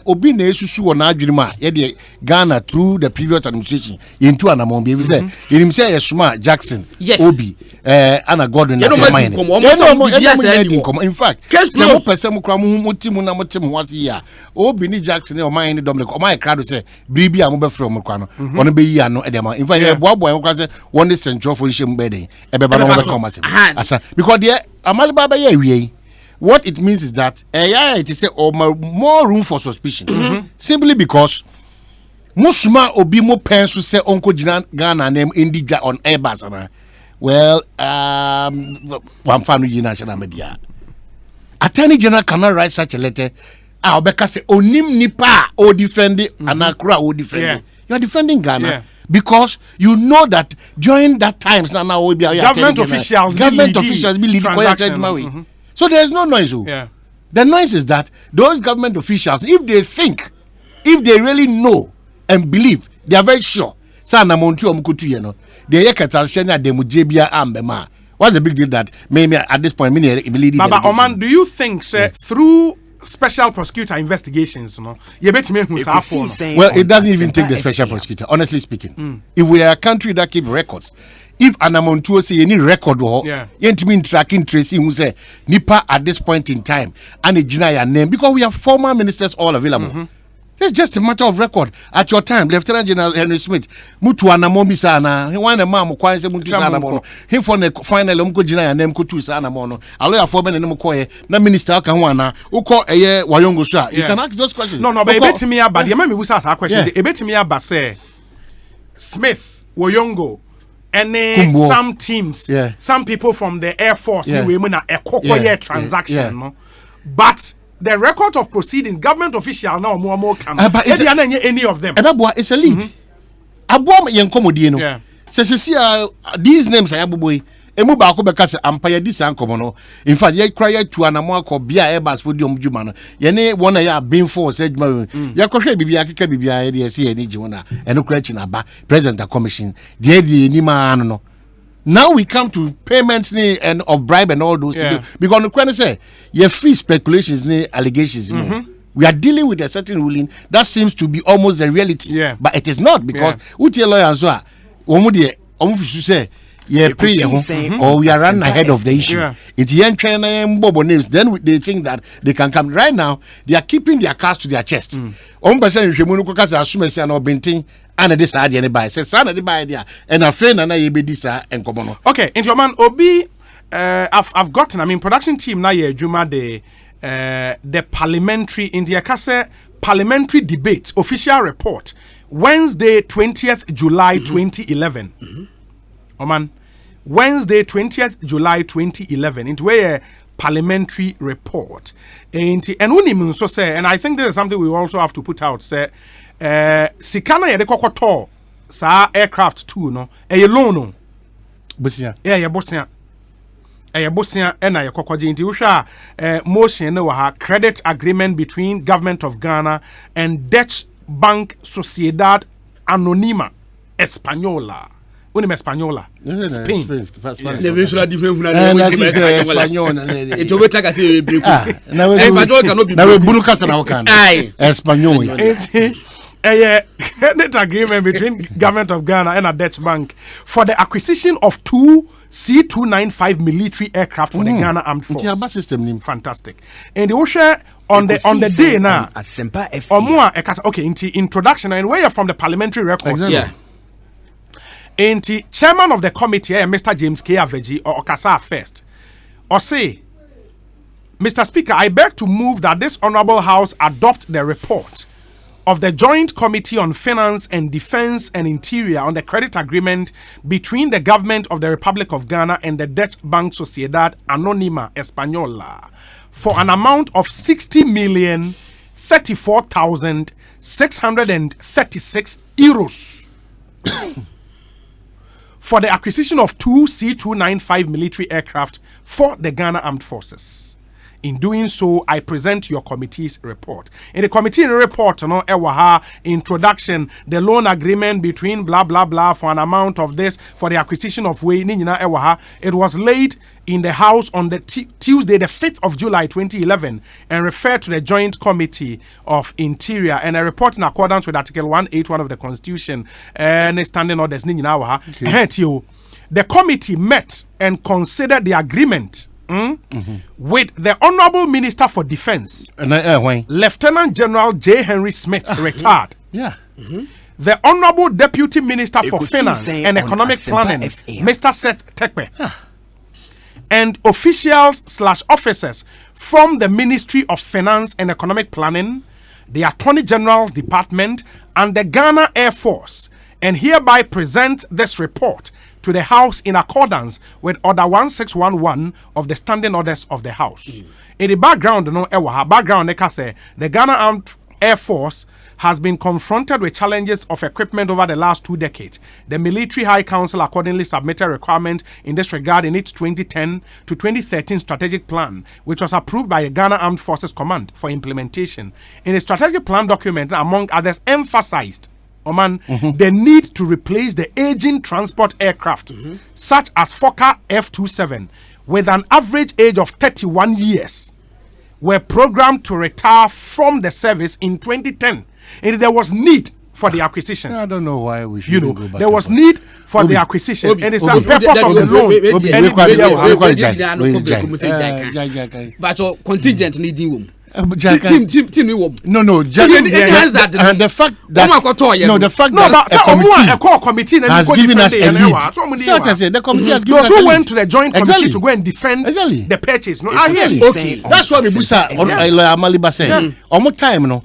obi na esusu wo na adwene ma ye de Ghana through the previous administration into anamon be say yenim say yesuma Jackson Obi Anna Gordon na mind. In fact, some person kra mo timu na mo timu wasi ya Obi ni Jackson o mind Dominic o mind crowd say bribi a mo be from kwa no ono be yi ano e de ma in fact ye boy kwa say one is central for him be den e be ba no be come asa because there amaliba be ye wie. What it means is that it is more room for suspicion. Simply because Musuma obi mo pensu say onko Ghana name indiga on Airbus. Well, one family national media. Attorney General cannot write such a letter. Obeka say onim nipa o defending anakura o defending. You are defending Ghana. Because you know that during that times now government officials believe so there's no noise. The noise is that those government officials, if they really know and believe, they are very sure. What's the big deal that maybe at this point Baba Oman, do you think through special prosecutor investigations, well, it doesn't even take the special prosecutor, honestly speaking. If we are a country that keep records, if an amount to say any record tracking tracing who say Nipa at this point in time and a Jinaya name because we have former ministers all available. It's just a matter of record. At your time, Lieutenant General Henry Smith, Mutu Anamombi Sana, he wanted a mamma quite Mutu Sana Mono. He for the final Umko Jina name Kutu Sana Mono. A lawyer for Ben and Mokoye, no minister Kawana, who call a year Wayongo Sha. You can ask those questions. No, but a bit to me about the memory was asked our question. A bit to me about say Smith, Wayongo. And some teams, some people from the Air Force, women are a transaction. But the record of proceedings, government official now more come. Any of them. It's a lead. Abom Yankomodino. Says these names are Abuboy. Emu ba ko beka se ampaya di san komo no in fact ye kra ye tu anamo akọ bia Airbus for di omdjuma no ye ne wona ya bin force adjuma ye kọhwe bibia akeka bibia ye de se ye ni jiwona eno kra chi na ba president commission de ni ma no. Now we come to payments and of bribe and all those things because the question say ye free speculations ni allegations. We are dealing with a certain ruling that seems to be almost the reality, but it is not because uti lawyers so omo de omo fisu say or we are running ahead of the issue. It's young China and Bobo names. Then they think that they can come. Right now, they are keeping their cards to their chest. And this idea anybody says, son of the idea, and a friend and I be this and come on. Okay, into your man Obi, I've gotten, production team now, Juma, the parliamentary in the Akase parliamentary debate official report, Wednesday, 20th July 2011. Oman, Wednesday 20th July 2011 into where parliamentary report. And unim so say, and I think this is something we also have to put out, say, Sikana yede kokoto sa aircraft 2 no, loan no. Bosia. Yeah, Bosia. Bosia and I kokoji inti usha motion no ha credit agreement between government of Ghana and Dutch Bank Sociedad Anonima Española. Unim Española. Spain. The visual different Español. It over take us a break. Now we Burukas and our can. Español. A credit agreement between government of Ghana and a Dutch bank for the acquisition of 2 C-295 military aircraft for the Ghana Armed Forces. System fantastic. And the Osha on the day now. Or more, okay, into introduction and where you're from the parliamentary records. Exactly. Yeah. And the chairman of the committee, Mr. James K. Aveji, or Okasa first, or say, Mr. Speaker, I beg to move that this honorable house adopt the report of the Joint Committee on Finance and Defense and Interior on the credit agreement between the government of the Republic of Ghana and the Dutch Bank Sociedad Anonima Española for an amount of 60,034,636 euros for the acquisition of 2 C-295 military aircraft for the Ghana Armed Forces. In doing so, I present your committee's report. In the committee report, introduction, the loan agreement between blah blah blah for an amount of this for the acquisition of way. It was laid in the House on the Tuesday, the 5th of July 2011, and referred to the Joint Committee of Interior and a report in accordance with Article 181 of the Constitution and standing orders. The committee met and considered the agreement. With the Honorable Minister for Defense, Lieutenant General J. Henry Smith, retired. Yeah. The Honorable Deputy Minister for Finance and Economic Planning, Mr. Seth Tekpe, and officials/officers from the Ministry of Finance and Economic Planning, the Attorney General's Department, and the Ghana Air Force, and hereby present this report to the House in accordance with Order 1611 of the Standing Orders of the House. In the background, the Ghana Armed Air Force has been confronted with challenges of equipment over the last 2 decades. The Military High Council accordingly submitted requirements in this regard in its 2010 to 2013 strategic plan, which was approved by the Ghana Armed Forces Command for implementation. In the strategic plan document, among others, emphasized the need to replace the aging transport aircraft, such as Fokker F-27, with an average age of 31 years, were programmed to retire from the service in 2010. And there was need for the acquisition. I don't know why we should go back. There was need for the acquisition, and it's a purpose of the loan. But contingent needing No, the fact that a committee has given us a lead. So I say the committee has given us a lead. Those who went to the joint committee to go and defend the purchase. No, okay, that's what we busa Amaliba said. Time no.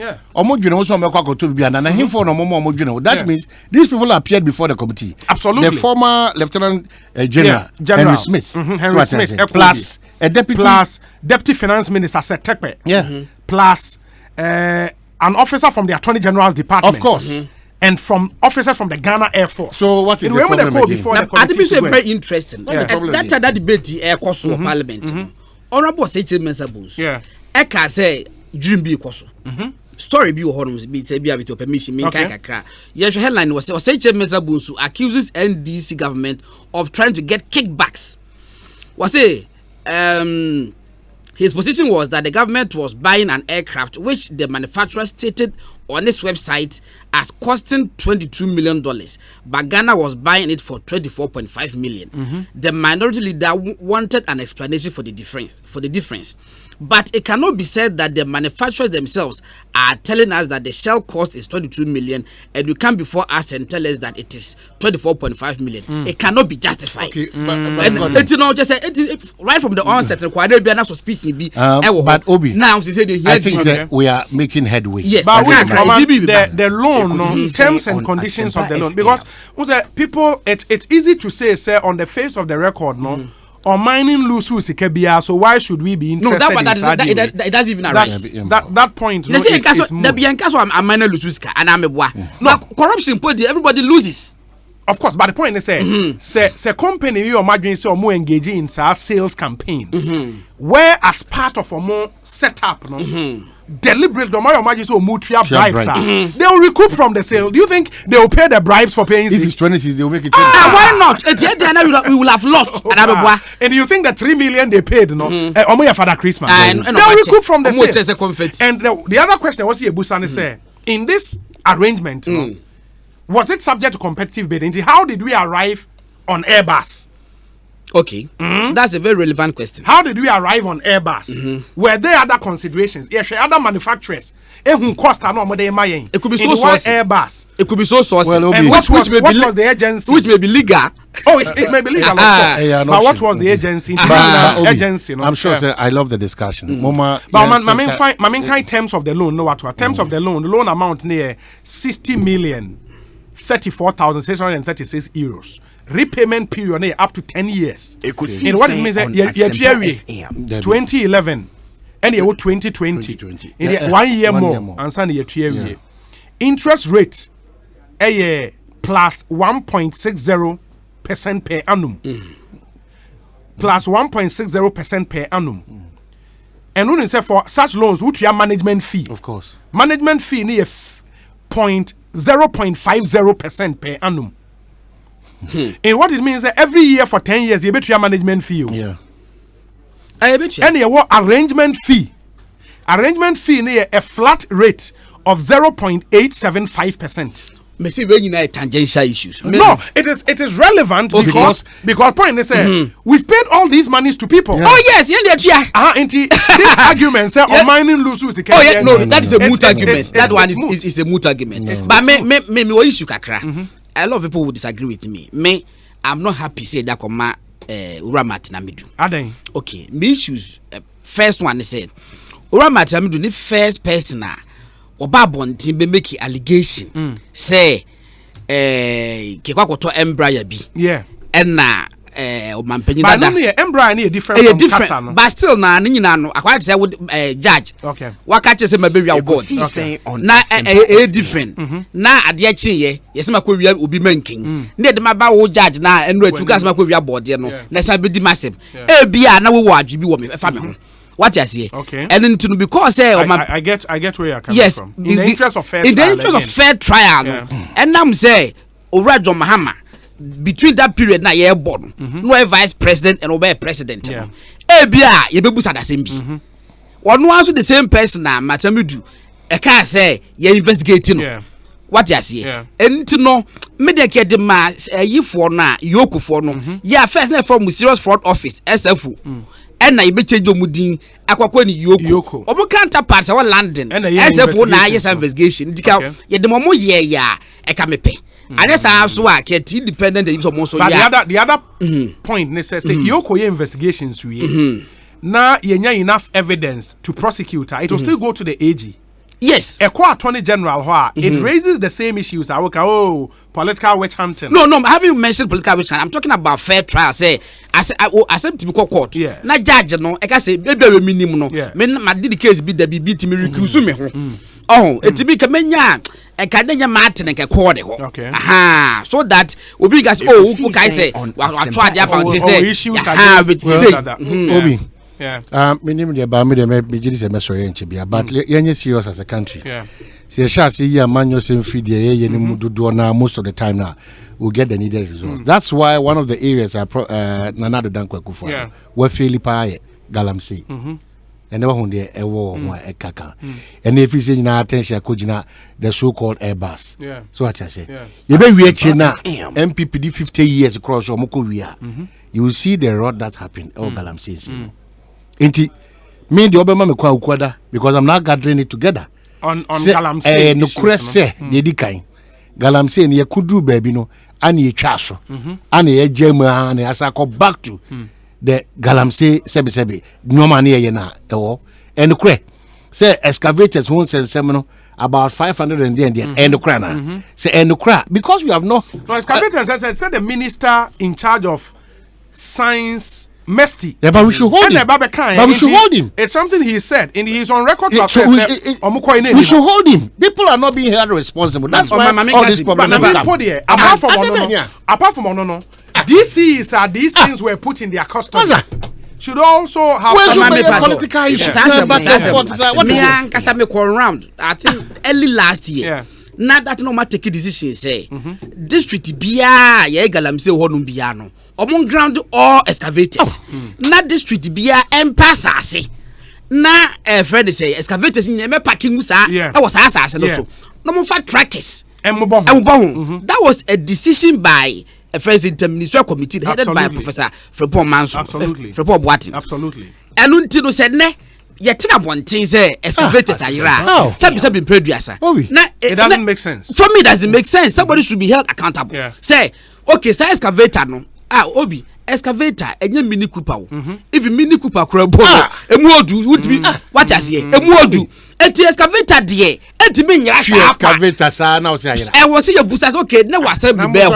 That means these people appeared before the committee. Absolutely. The former Lieutenant General Henry Smith, Henry Smith, plus a deputy finance minister Seth Tekpe. Plus an officer from the Attorney General's Department. Of course. And from officers from the Ghana Air Force. So what is the problem again? I think it's very interesting. That debate the Air Force Parliament. Honorable Secretary Mensabus. Yeah. Eka say dream be koso. Story be honors be say be with your permission me kakra. Yes, headline was Secretary Mensabus accuses NDC government of trying to get kickbacks. Was say his position was that the government was buying an aircraft which the manufacturer stated on its website as costing $22 million, but Ghana was buying it for $24.5 million. The minority leader wanted an explanation for the difference. But it cannot be said that the manufacturers themselves are telling us that the shell cost is 22 million and you come before us and tell us that it is 24.5 million. It cannot be justified. Okay, and you know, just right from the onset, but Obi, now she said I think we are making headway. Yes, but the loan, terms and conditions of the loan, because people, it's easy to say on the face of the record, or mining lose sikebia, so why should we be interested no, that doesn't even arise. That point. They say the Biancaso I'm minor lususka and I'm a boy. No corruption everybody loses. Of course, but the point is say company you imagine say more engaging in sales campaign where as part of a more setup deliberate the more imagine so mutual bribes they will recoup from the sale. Do you think they will pay the bribes for paying? If it's 26 they will make it 20. Why not? We will have lost. And you think the 3 million they paid for that Christmas they will recoup from the sale. And the other question was here Busani say in this arrangement was it subject to competitive bidding? How did we arrive on Airbus? Okay, that's a very relevant question. How did we arrive on Airbus? Were there other considerations? Yes, other manufacturers. It cost It could be so saucy. Airbus. It could be so saucy. Well, and what was the agency? Which may be legal. Oh, it may be legal. But what was the agency? Agency. I'm sure. I love the discussion. But my main terms of the loan. No, what terms of the loan amount near 60 million. 34,636 euros. Repayment period up to 10 years. And what it means is 2011 and 2020. In 1 year more. And interest rate plus 1.60% per annum. Plus 1.60% per annum. And when you say for such loans, which are management fee. Of course. Management fee near 0.50% per annum. And what it means that every year for 10 years you bet your management fee. Yeah. And you arrangement fee. Arrangement fee near a flat rate of 0.875%. Me say when you know tangential issues. No, it is relevant because point is we've paid all these monies to people. Yeah. Oh yes, this argument say on mining lose. Oh yeah, no, that is a moot argument. That one is a moot argument. No. But me issue kakra. A lot of people will disagree with me. I'm not happy say that koma Uramat na medu. Aden. Okay, me issues first one is said Uramat na medu the first person Obabontin be make allegation say kekwakoto embryo bi na omampanyin dada but no embryo na different from kasa no but still na nyina no akwai say judge okay waka say ma be wi board na different na ade achiye yesi ma kwia obi mankin na de ma ba wo judge na enu atu ka say ma kwia board no na say be di masem e bia na wo adwe bi wo me fa me ho. What you say? Okay. And then to because I get where you're coming from. In the interest of fair trial. And I'm say Urajo Mahama between that period na year born. No vice president and obey president. Yeah. Ebia ye be busa the same bi. One also the same person na matamidu. E ka say ye investigating. Yeah. What you say? And no media ke de ma yifo na yokufo no. Yeah, first na from serious fraud office SFO. And na ibe change omudin akwakwa ni yoko omo counterparts wa London SFO na yes investigation dika ye de momo ye ya e ka mepe anesa so a ke independent dey so mo so ya the other point ne say yoko ye investigations we na ye nya enough evidence to prosecute her. It will still go to the AG. Yes, a attorney general it raises the same issues. Political witch hunting. No, I haven't mentioned political witch hunting. I'm talking about fair trial. Say, I accept to be court. Yeah. Na judge no. I can say baby minimum no. Yeah. Me my did the case be the BB to me recuse me ho. Oh, it be kamenya. I can then Martin and court ho. Okay. Aha. So that we be guys who can say I try the about to say issues. Obi. Yeah. Minimum the about me the me say me sorry nchibia but yenye serious as a country. Yeah. See a shall see ya man you same feed ye ni mudu na most of the time now we'll get the needed results. That's why one of the areas Nanado Dankwa Kufa where Philippi Galamsey. And never on the a kaka. And if you say na attention kujina the so-called Airbus. Yeah. So what I say. You be we China MPPD 50 years across Omoko you will see the road that happened. Oh Galamsey. Inti me the Obama me kwa ukwada because I'm not gathering it together. On Galamsey. No krese de kind. Galamsey ni yakudru baby no ani ye twaso. Ani ye jema ani asako back to the Galamsey sebi normal na ye na ewo. And kre say excavators won't send seminal about 500 and then and kra na. Say and kra because we have no excavators said the minister in charge of science Mesty. Yeah, but we should hold him. But we should hold him. It's something he said. He's on record to have So said, we should hold him. People are not being held responsible. That's why all this problem come. Apart from no, these things were put in their custody. Should also have political issues. Around. I think early last year. Yeah. Now that no matter take a decision say district bia ye galam say honum bia no omon ground all excavators na district bia empasase na friend say excavators ni me parking musa e was asase no so no mo fa trackers that was a decision by a first interministerial committee headed by Professor Frepo Manso Frepo Boatin and until said ne yetina bontin say excavators ayira sabi producer na it doesn't make sense for me. It doesn't make sense. Somebody should be held accountable. Say okay, say excavator no obi excavator enye mini cooper if mini cooper crabo emu odu wutimi what as here emu odu eti excavator de etimi nyira sa excavator sa na o say ayira I was say busa okay na wasabi be ho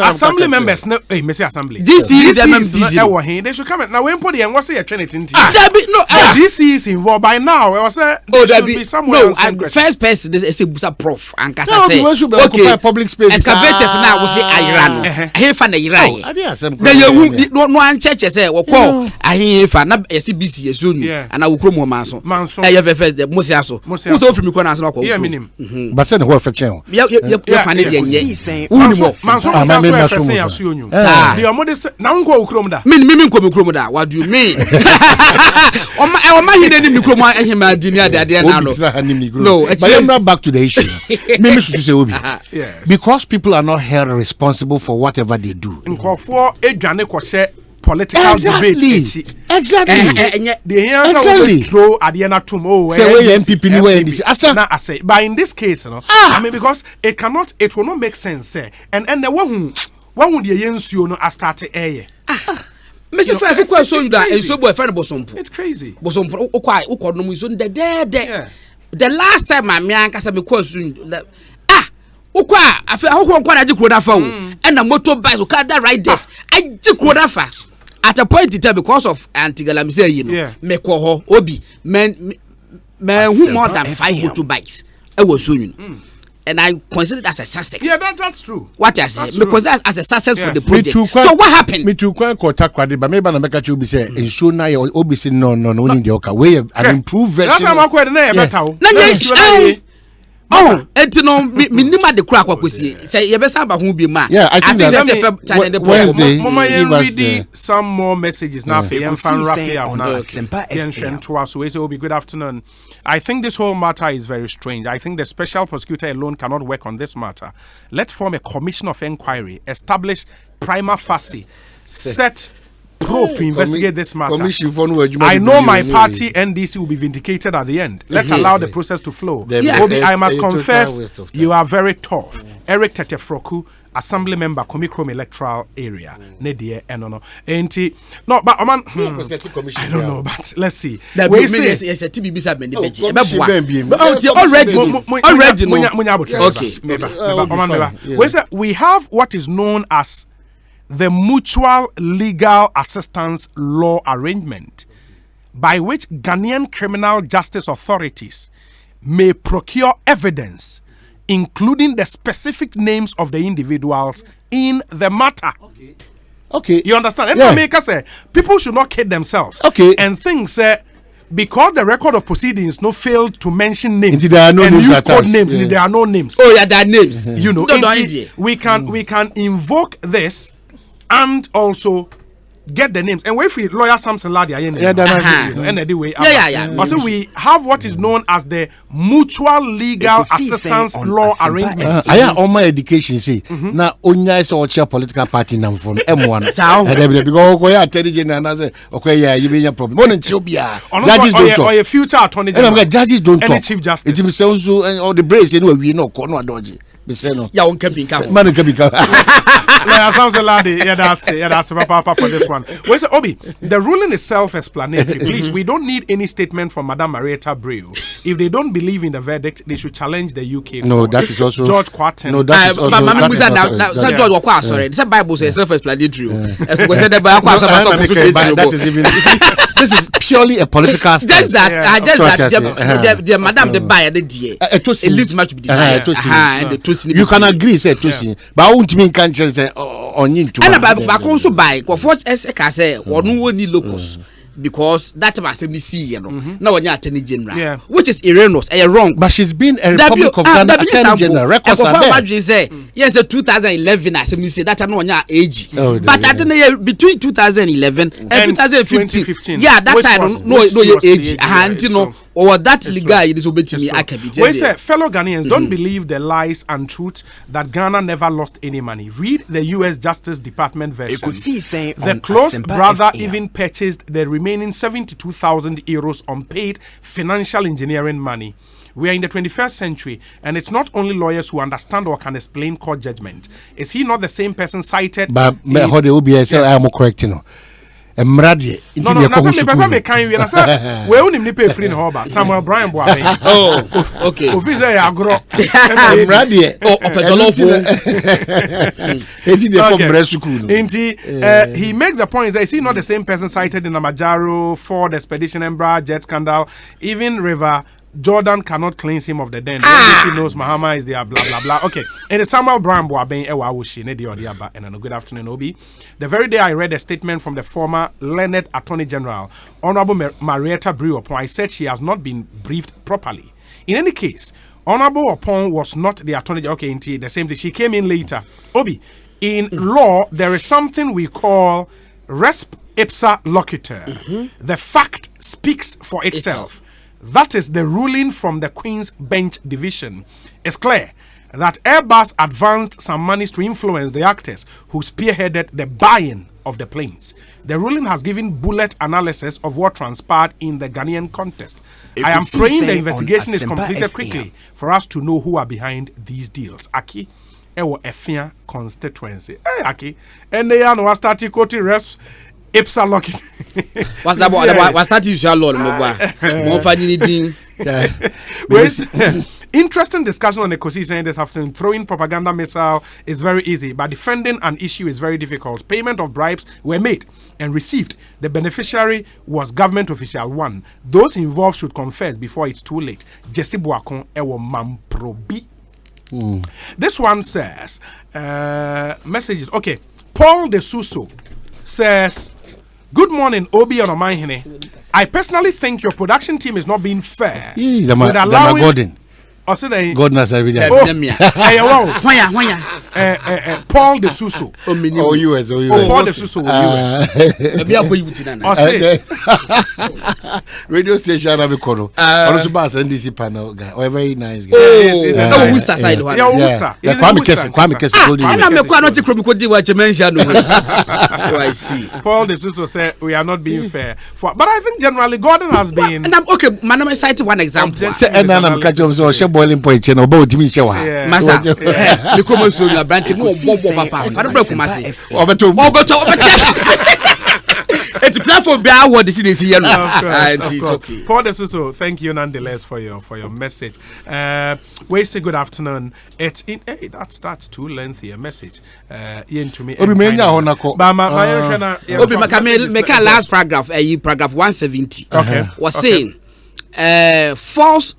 assembly members no me say assembly this is MMDC they should come now when put the and what say Trinity no this is involved by now I was say should be somewhere first person they say busa prof and kasa say okay public space excavators na we say ayira no he fa na ayira no an church say we call ahin fa na SBC esonu and we krom manso e first the Mose aso Mose ofri mi ko na aso ko but say no for chen ya kwa ne de nye uni mo manso aso onyu the omode na nko krom da me nko me krom da what do you mean o ma hide ni krom ahim adini ade na no but I'm not back to the issue me say obi because people are not held responsible for whatever they do nkofo edwane kwose political debate exactly throw adiana tomo say we MPP ni we this asa but in this case no I mean because it will not make sense and the one who the yensuo no start eye Mr. First ko so you that so boy friend bosompo it's crazy bosompo ukwa no mu so the last time me ankasa me ko so ukwa afa ahokwo nkwa na jikro da fa o na motorbikes ka da riders ajikro da fa at a point in time because of anti-galamsey you know me ko ho obi men who more than 5 motorbikes e was so you and I consider that as a success. Yeah, that's true. What I say because that's as a success for the project. So what happened? Me too kwa kwade but maybe na make you be say ensure na you obi say no only the oka we an improved version. That time akwede na e better o. Na no minima de kura kwakwesi say ye be samba ho bi ma. Yeah, I think that's Wednesday. Mama you read some more messages now for yan fan wrap here now. So we say will be good afternoon. I think this whole matter is very strange. I think the special prosecutor alone cannot work on this matter. Let's form a commission of inquiry, establish prima facie, set probe to investigate this matter. I know my party NDC will be vindicated at the end. Let's allow the process to flow. Obi, I must confess, you are very tough. Eric Tetefroku, Assembly member, Komikrom electoral area. Nedie enono. Enti no, but I don't know, but let's see. We say yes, TBB sab me already. We have what is known as the Mutual Legal Assistance Law Arrangement, by which Ghanaian criminal justice authorities may procure evidence, including the specific names of the individuals in the matter. Okay. You understand? And America say people should not kid themselves. Okay. And think because the record of proceedings failed to mention names there are no and names use code names, there are no names. Oh yeah, there are names. You know, we can invoke this and also get the names. And wait for lawyer Samson Ladia, and anyway, so we have what is known as the Mutual Legal Assistance Law Arrangement. I have all my education say now onya is all political party nam from M1. Because we are intelligent and I say okay you be your problem. Judges don't talk. Or a future attorney general. Judges don't talk. Chief Justice. It is also all the brace anyway we know dodgy. Ya on camping camp. Man camping camp. sounds a lot. Yeah, that's Papa for this one. Well, so, Obi, the ruling is self-explanatory. Please, we don't need any statement from Madame Marietta Brew. If they don't believe in the verdict, they should challenge the UK. No, that is also George Quatten. No, that is also. Now, sorry, the Bible says self-explanatory. This is purely a political stance. Just that. The Madame the buyer the DA. It leaves much to be desired. You can agree, say Tosin, but I won't mean can't say on you. And back also buy. Say one need locus. Because that must be see, now when you're Attorney General, which is erroneous, wrong. But she's been a Republic of Ghana Attorney General. Records are there. Yes, 2011, I say that I know when you're age. But I don't know between 2011 and 2015. Yeah, that I don't know your age. And you know, or that legal is obeying me. I can be. We say, fellow Ghanaians, don't believe the lies and truth that Ghana never lost any money. Read the U.S. Justice Department version. The close brother even purchased the remaining 72,000 euros unpaid financial engineering money. We are in the 21st century, and it's not only lawyers who understand or can explain court judgment. Is he not the same person cited? But how they will be, I am correct, you know. No, person me can we say we only pay free in Hoba. Samuel Brian Boabe. Oh, okay. Officer agro. Mradie. He makes the point that is he not the same person cited in the Majaro, Ford Expedition, Embra, Jet scandal, even River Jordan cannot cleanse him of the den. He knows Mahama is there, blah, blah, blah. Okay. And the Samuel Brown Boaben Ewa Wushi, Nedi Odiaba, and good afternoon, Obi. The very day I read a statement from the former Learned Attorney General, Honorable Marietta Brew, upon I said she has not been briefed properly. In any case, Honorable Upon was not the Attorney General. Okay, indeed, the same thing. She came in later. Obi, in law, there is something we call resp ipsa loquitur. The fact speaks for itself. That is the ruling from the Queen's Bench Division. It's clear that Airbus advanced some monies to influence the actors who spearheaded the buying of the planes. The ruling has given bullet analysis of what transpired in the Ghanaian contest. I am praying the investigation is completed quickly for us to know who are behind these deals. Aki, Ewo Efia constituency. Hey, Aki, and they are no starting quoting refs. Ipsa Lockett. What's that? What's that? You shall learn more funny thing. Interesting discussion on Ekosiisen this afternoon. Throwing propaganda missile is very easy, but defending an issue is very difficult. Payment of bribes were made and received. The beneficiary was government official one. Those involved should confess before it's too late. Jesse Boakon Ewo Mamprobi. This one says messages. Okay, Paul de Suso says, good morning, Obi and Omaihene. I personally think your production team is not being fair. With allowing Gordon. Gordon has every day. Paul de Suso. US. Paul de Suso. Radio station have a call. Also, pass NDC panel guy. Or a very nice guy. Oh, Worcester side one. Yeah, Worcester. Kwame Kese. I see. Paul de Suso said we are not being fair. But I think generally Gordon has been. Okay, man, I cite one example. Boiling point, you know, about me, show Massa. The common soul, a branch of Papa. I don't know, Massa. It's platform be our decision here. Okay. Paul de Suso, thank you nonetheless for your message. We say good afternoon. It's in that's too lengthy a message. To me. Make a last paragraph, paragraph 170. Okay. Was saying false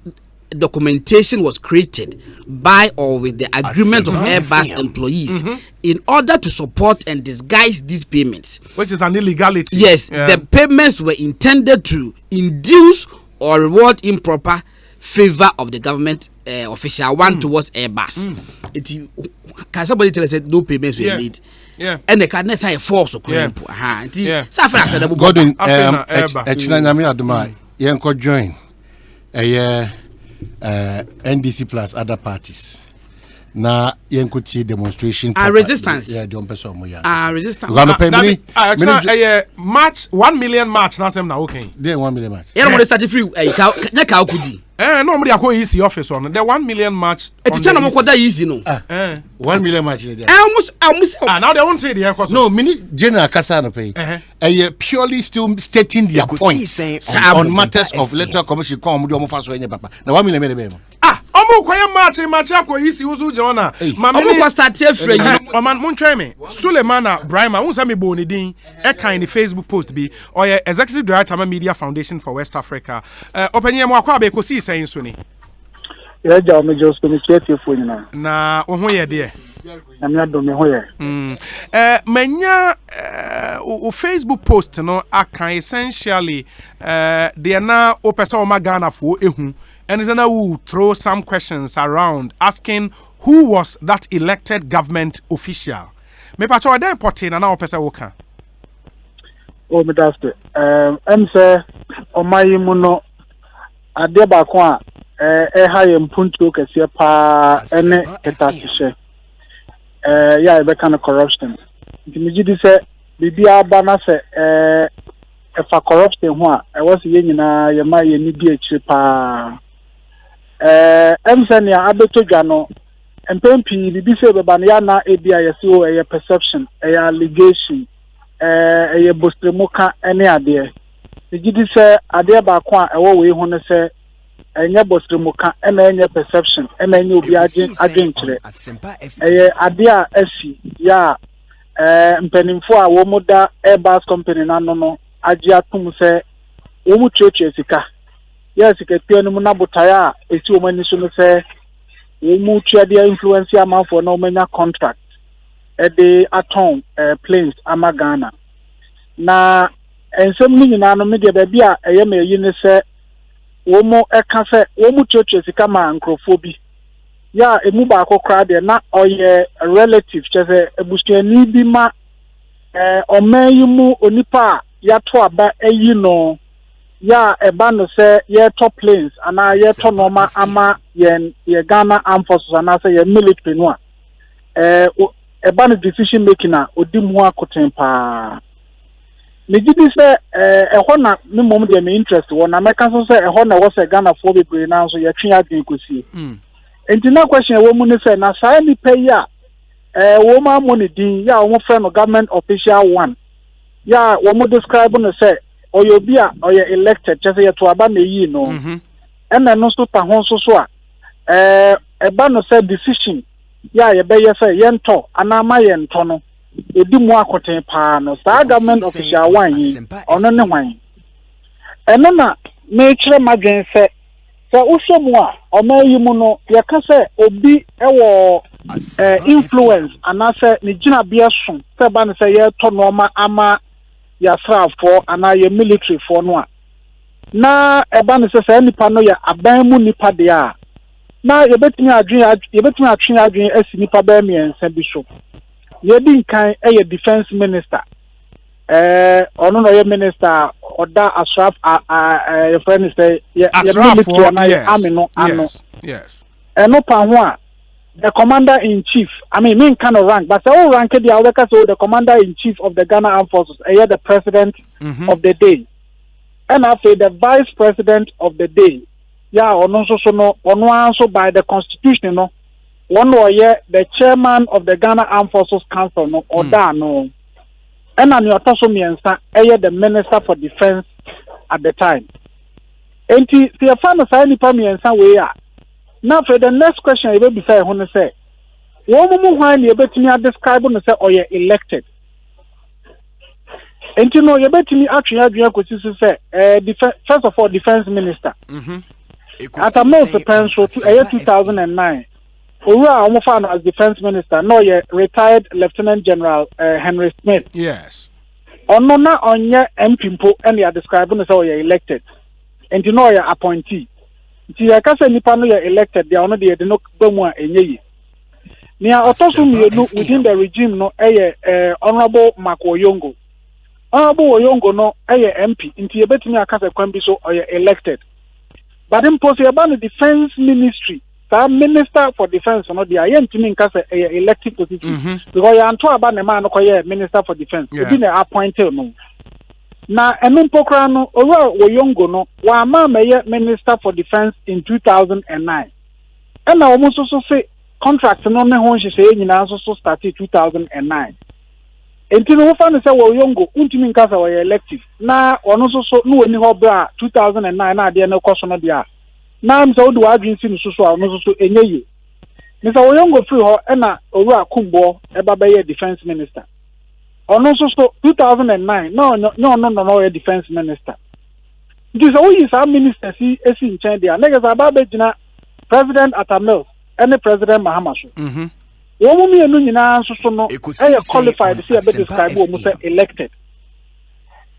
documentation was created by or with the agreement of Airbus employees in order to support and disguise these payments, which is an illegality. Yes, the payments were intended to induce or reward improper favor of the government official one towards Airbus. Can somebody tell us that no payments were made? Yeah, and they can say false or correct. Gordon, join NDC plus other parties. Na yenkuti demonstration and resistance. Yeah, the person mo ya. Resistance. March 1 million march na sem na okay. There 1 million march. Yeah, mo start free. Na ka okudi. No, me go easy office on the 1 million match. It's channel mo kwada easy no. 1 million match there. Almost. Now they won't say the air. No, mini general kasa no pay. Purely still stating their points on matters of electoral commission come do mo fa so enye papa. Na 1 million me be. Omo kwaya match akwa easy uzu jona. Mama ko start free. Man mon try me. Sulemana Bribery won say me bo ni din e kan ni Facebook post bi or executive director of Media Foundation for West Africa. Openye mo akwa be Ekosiisen so ni. Ya ja me just ko me chetie fo nyina. Na wo ho ye de. Na me do me ho ye. Manya o Facebook post no akan essentially they na o pesa o magana fo ehu. And then I will throw some questions around asking who was that elected government official. Me pacho ada important na o pesa wo kan. Oh me that's it. Say o mai mu no ade ba ko a ha ye mpuntu kese pa ene etasihye. Yeah, e be kind of corruption. Nti me gidi say bibia aba na say if a corruption ho a e was ye nyina ye ma ye ni bi ekire pa. Emsenia abeto dwano empempi bibi se beba na ya na ebia yesi o eye perception eye allegation eye bostremuka ene ade gidi se ade ba ko a ewo we hu ne se enye bostremuka ene enye perception ene enye obi agenkire eye ade a asi ya mpenimfo a wo muda Airbus company na no agi atum se wo mu twetwe sika. Yes, ke piano mu na botaya esi o mani so no se wo mu tua dia influence am for no manya contract e de aton planes amagana na ensem ni nyina no me de ba bia eye me yi ne se wo mu eka se wo mu tua sika ma nkrofo bi ya emu ba akokra de na oye relative chese ebusuani bi ma omayi mu onipa ya to aba eyi no ya eba no say ye top planes ana ye to normal ama ye Ghana Armed Forces ana say ye military no eba no decision making na odi mu akoten pa me gidi say ho na me mom de me interest wo na meka so say ho na wo say Ghana for bebre na so ye twen adwen kosi enti na question wo mu ne say na say ni pay ya wo ma mo ne din ya wo friend no government official one ya wo mo describe no say Oyobia or elected just say to aba na yi no and no so ta ho so a eba no say decision ya ye be ye say yento anama yento no edi mu akoten pa no sa government official wan yi ono ne hwan eno na me kire madwen say wo hwe mu a o ma yi mu no ye ka say obi ewo influence anase ni gina bia so say ba no say ye to no ma ama ya for ana ye military for no a na eba ne se nipa no ya aban mu nipa de a na ye betumi atwe adwen asi nipa ba mi ensa bi so ye di nkan ye defense minister ono no ye minister oda asraf your friend say ye military na ye army no ano yes eno pa ho a the commander in chief, I mean kind of rank, but all rank the other so the commander in chief of the Ghana Armed Forces, the president of the day. And after the vice president of the day, also by the constitution, no, one the chairman of the Ghana Armed Forces Council, no, or no. And on your the minister for defense at the time. And the final sign way. Now for the next question, you will be say, "Who say? One more you bet me describe on say, oh yeah, elected." And you know, you bet me actually say, first of all, defense minister. At a most pencil to 2009, we are almost found as defense minister. No, yeah, retired Lieutenant General Henry Smith. Yes. On no na on your MP and you are describing as oh yeah, elected, and you know you're appointee. Ti ya kase nipa no ye elected they ono de no gbamu a enye ni a otoso mienu within the regime no honorable Makoyongo no MP nti ye betimi akase kwan bi so elected but in post about the defense ministry the minister for defense no de ayentimi nkase elected position because ya anto aba ne man no minister for defense e bi na appointed no na enu mpokra no owura Woyongo no wa ma meye Minister for Defense in 2009 ena omo so say contract no ne ho nhyehyɛ nyina so started 2009 enti no fa no say Woyongo untimi nkasa wa elective na ono so no woni ho bra 2009 na ade no koso no dia na am say odu adwin si no so a ono so enye Mr. Woyongo free ho ena owura Kumbo eba be defense minister ono so 2009 no defense minister this is our minister si esi nchen dia niggas aba jina president Atamil and president Mahama so wo mu mienu nyina so no qualified si ebe describe wo mu say elected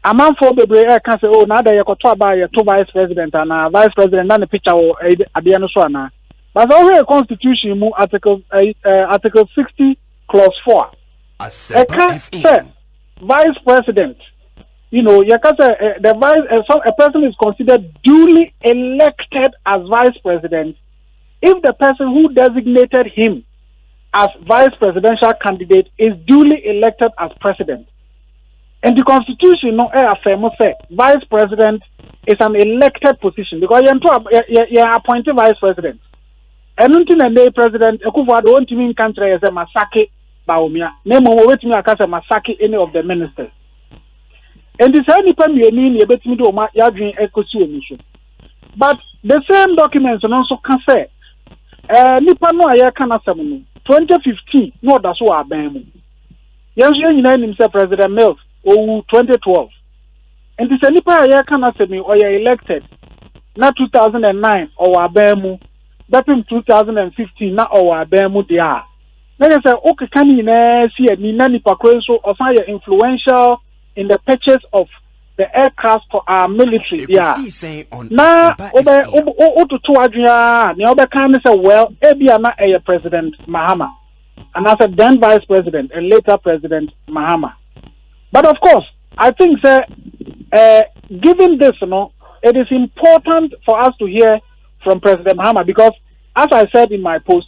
amanfo bebre can say oh na da yekoto aba ye to vice president and vice president na the picture wo ade no so ana but over constitution mu article 60 clause 4 vice president, you know, the vice a person is considered duly elected as vice president if the person who designated him as vice presidential candidate is duly elected as president. And the constitution no affirm say vice president is an elected position because you're appointed vice president. And until the president, Akufo-Addo won't mean country as a masake. Baumia, name on wait me akasa masaki any of the ministers. And this any time you mean you bet me do my yadrin Ekosiisen. But the same documents and also can say nipa no aya kana samu 2015 no that's what abemu. Yes, you know himself President Mills 2012. And this nipa aya kana samu or you elected na 2009 or abemu that in 2015 na or abemu dia. Like I said, okay, can you see a Nani Pakwenso or find influential in the purchase of the aircraft for our military? Yeah. Now, to Adria, the can say, well, Ebiana a President Mahama, and I said then Vice President and later President Mahama. But of course, I think given this, it is important for us to hear from President Mahama because, as I said in my post,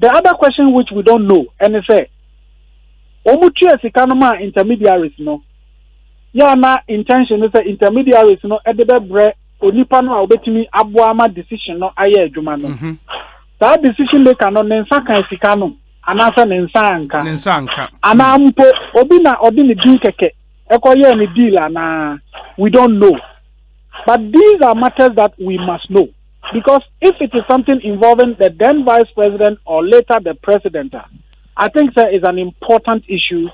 the other question which we don't know, and they say, Omuchia Sikanoma intermediaries, no. Ya na intention is intermediaries, no, edebe bre, onipano obetimi abuama decision, no, aye jumano. That decision they cannot nensaka Sikano, anasa nensanka. Anampo, obini deal keke, ekoye ni deal, na, we don't know. But these are matters that we must know. Because if it is something involving the then vice president or later the president, I think there is an important issue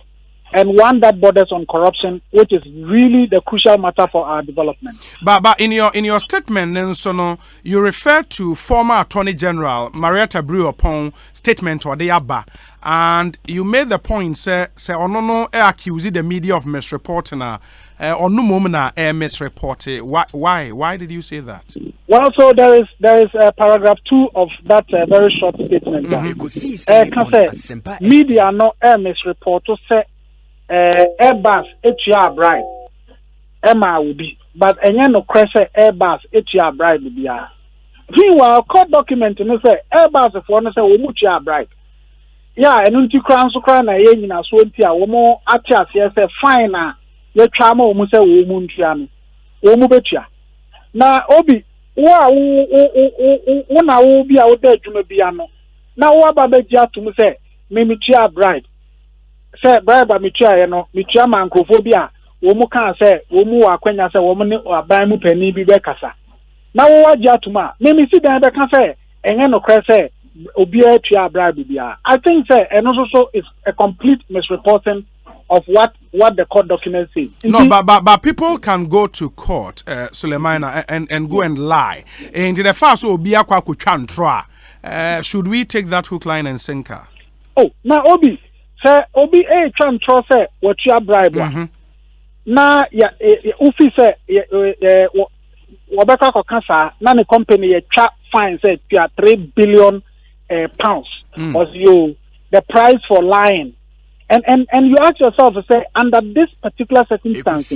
and one that borders on corruption, which is really the crucial matter for our development. But in your statement, Nensono, you refer to former Attorney General Marietta Briopon statement or the Abba, and you made the point, say Onono accuse the media of misreporting or no moment misreported. Why did you say that? Well, so there is paragraph 2 of that very short statement. Media no misreport to say Airbus HR bribe. Emma will be, but no crash Airbus HR bribe be. Meanwhile, court document no say Airbus for no say we bribe. Yeah, and unti crown so crown na yen na so ntia wo mo atia se fine na ye twa ma wo mu say wo mu ntua no wo mu betua na obi wo na wo bi a wo da adwuma bia no na wo aba beji atum say me tua bribe say bribe ba me tua ye no me tua mankrofo bi a wo mu kan say wo mu wa kwanya say wo mu ne aban mu pani bi be kasa na wo waji atum a me si dan be kan say enye no kra say I think and also is a complete misreporting of what the court documents say. No, but people can go to court, Suleimana, and go and lie. And the first Obia Kwaku Chantra. Should we take that hook, line, and sinker? Oh, now Obi a Chantra say what you are bribe. Now Ufi say Wabeka Kokasa, na the company a trap fine said 3 billion pounds was the price for lying, and you ask yourself to say under this particular circumstance,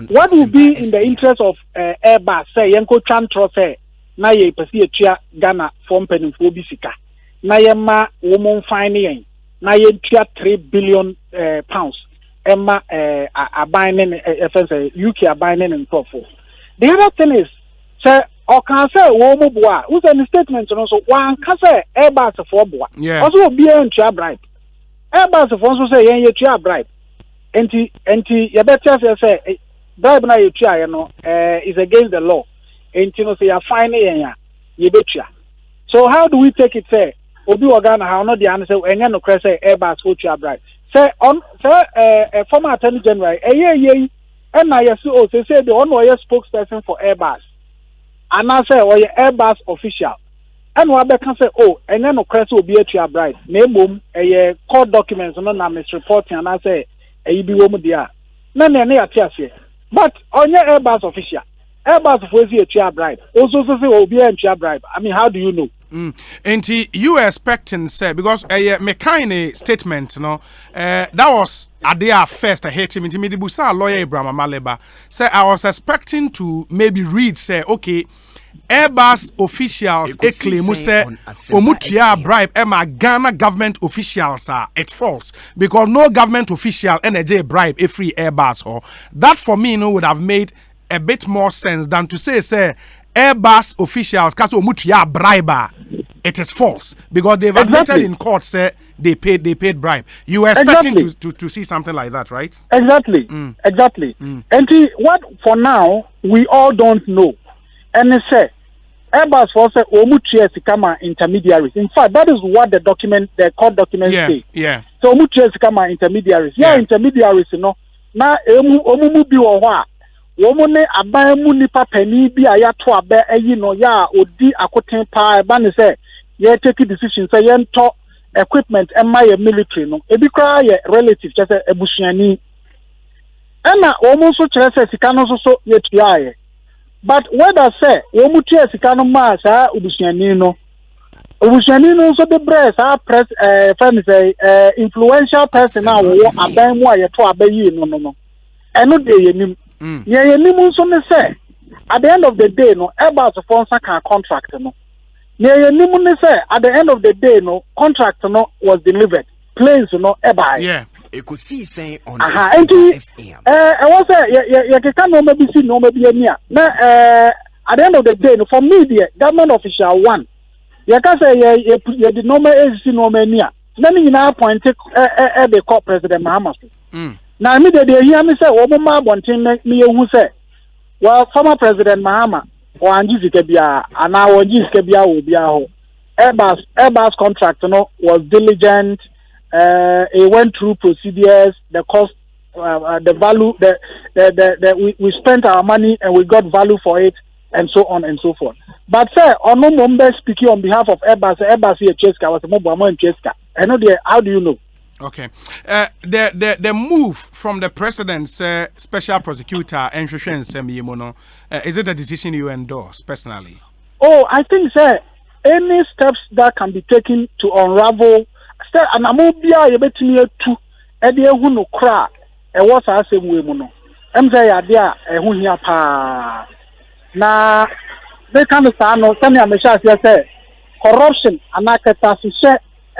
what would be in the interest of Airbus say Yanko Chantro say na ye pesi etua Ghana from penifo bisika na ye ma woman fine yen na ye tua 3 billion pounds Emma abinding UK abinding and so forth. The other thing is, sir, or can say woman boy who's a statement and also one can say Airbus for boy. Yeah. Also be a bribe. Airbus of also say yeah bribe. And you better say bribe na you try is against the law. And you know say you're fine you betcha. So how do we take it say Obi Organa how not the answer and no cry say Airbus for you bribe. Say on say former attorney general and I also say the one who spokesperson for Airbus. And I say or Airbus official. And what they can say, oh, and then no credit will be a tree bride. Name a court documents no na misreporting and I say a be woman there. No, but on your Airbus official, Airbus was a tree bride. Also say will be a tree bride. I mean, how do you know? And you expecting say because a mechanic statement, that was a day first I hate him into me the busa lawyer Abraham Maleba say I was expecting to maybe read say okay. Airbus officials claim say omutua bribe Emma Ghana government officials are it's false because no government official NJ bribe a free Airbus or that for me would have made a bit more sense than to say Airbus officials cause omutua bribe it is false because they've admitted in court say they paid bribe. You were expecting to see something like that, right? Exactly. And what for now we all don't know. And they say Airbus for say omutua sikama intermediaries. In fact, that is what the court documents say. Yeah. So omutua sikama intermediaries. Yeah, intermediaries, na omumu bi wo ho a womu ne aban mu nipa pani bi a yato abe ya odi akoten pa ba ne say ye take decision say ye nto equipment emma ye military no ebi kra ye relative just ebusuani. Ena womu so kire say sika no so ye tuaye. But whether say womutua sika no ma sa obusuani no so the breast press friend say influential person now wo aban mu ayeto abayi no eno de yenim yenim so me say at the end of the day no Airbus sponsor can contract no yenim ne say at the end of the day no contract no was delivered planes no eba Ekosiisen on FM. I was say can no maybe see no maybe near. At the end of the day, for me, the government official one. You can say you did no agency no near. Let me now point the court President Mahamas. Now immediately hear me say, Obama wanting me who say, well, former President Mahama or Angie Kebia and now Angie Kebia will be Airbus contract was diligent. It went through procedures, the cost, the value, we spent our money and we got value for it, and so on and so forth. But sir, on no member speaking on behalf of Airbus here Cheska was a mobile in Cheska. I know how do you know? Okay. The move from the president's special prosecutor is it a decision you endorse personally? Oh, I think sir, any steps that can be taken to unravel and amobia ye betimi atu e de ehu no kra e wo sa asem we mu no emze ya de a ehu hia pa na they can say no sami amesha say corruption anaketa se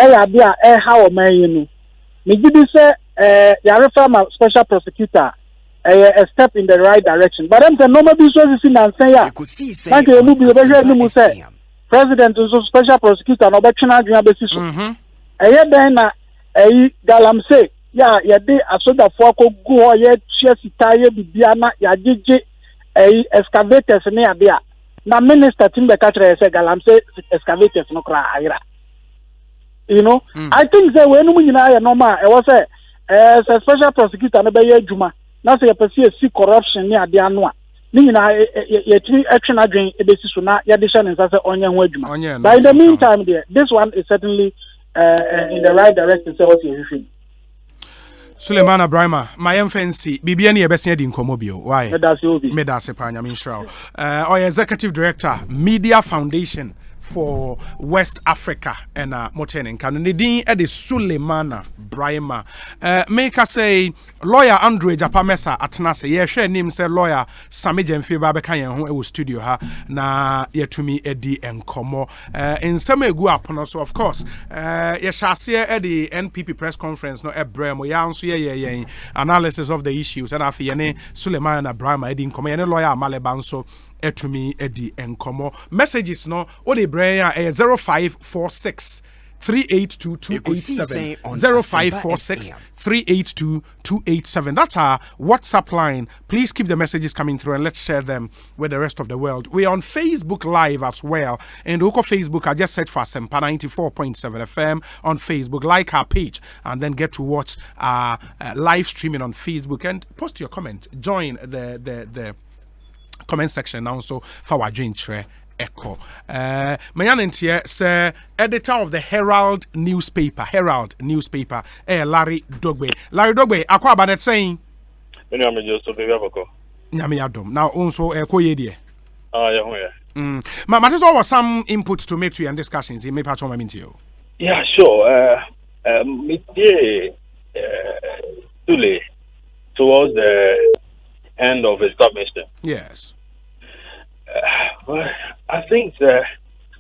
e ya de a e ha o man yi no me gidi say ya refer my special prosecutor a step in the right direction but em say no maybe so see na say ya thank you mu bi be hwe ni mu say president so special prosecutor no be twena adwena be si so then na galamse ya de asoda fo akogu ho ye sitaye bibia na ya jeje excavators ne ade a na minister timbe ka kire say galamse excavators no kra ayira I think say we no nyina ya normal e was say special prosecutor no be ye adwuma na say person see corruption ne ade ano a ni nyina ye tiri action adwen e be si so na ya de sha ne say onye ho adwuma but in the meantime there this one is certainly in the right direction, so what you feel. Suleiman Abrahama, my fancy, Bibiani Ebesia din Komobio. Why? Medasi Medasi Panya Minshrow. Or executive director, Media Foundation for West Africa and Motenen can Nidin Edi Sulemana Brahima. Make us say lawyer Andre Japamesa Atnase. Yeah, share name say lawyer Sami Jemfi Babekayan who studio ha na yetumi Edi Enkomo. In some go up so of course. Yeshase Edi NPP press conference no Ebremo ya nso ye analysis of the issues and afi yene Sulemana Brahima Edi Enkomo yene lawyer Malebanso etumi edi enkomo messages no o de brain 0546 382 0546 382 That's our WhatsApp line. Please keep the messages coming through and let's share them with the rest of the world. We're on Facebook Live as well. And look Facebook, I just search for Sempa 94.7 FM on Facebook. Like our page and then get to watch our live streaming on Facebook and post your comment. Join the comment section now so for our Tre Echo. Mayanentie say editor of the Herald newspaper, Larry Dogbe. Larry Dogbe, akwa banet saying Nyame adom. Now also Eko yedie. Matis was some inputs to make to your discussions. He may patch on my into. Yeah, sure. Tule towards the end of his submission. Yes. Well, I think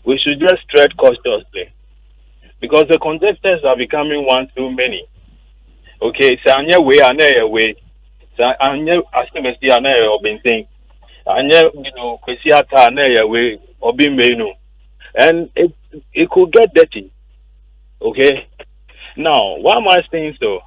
we should just tread cautiously because the contestants are becoming one too many. Okay, so anya way. So anya astemesi anya obinting. Anya kwesi ata anya way obimenu, and it could get dirty. Okay. Now, why am I saying so?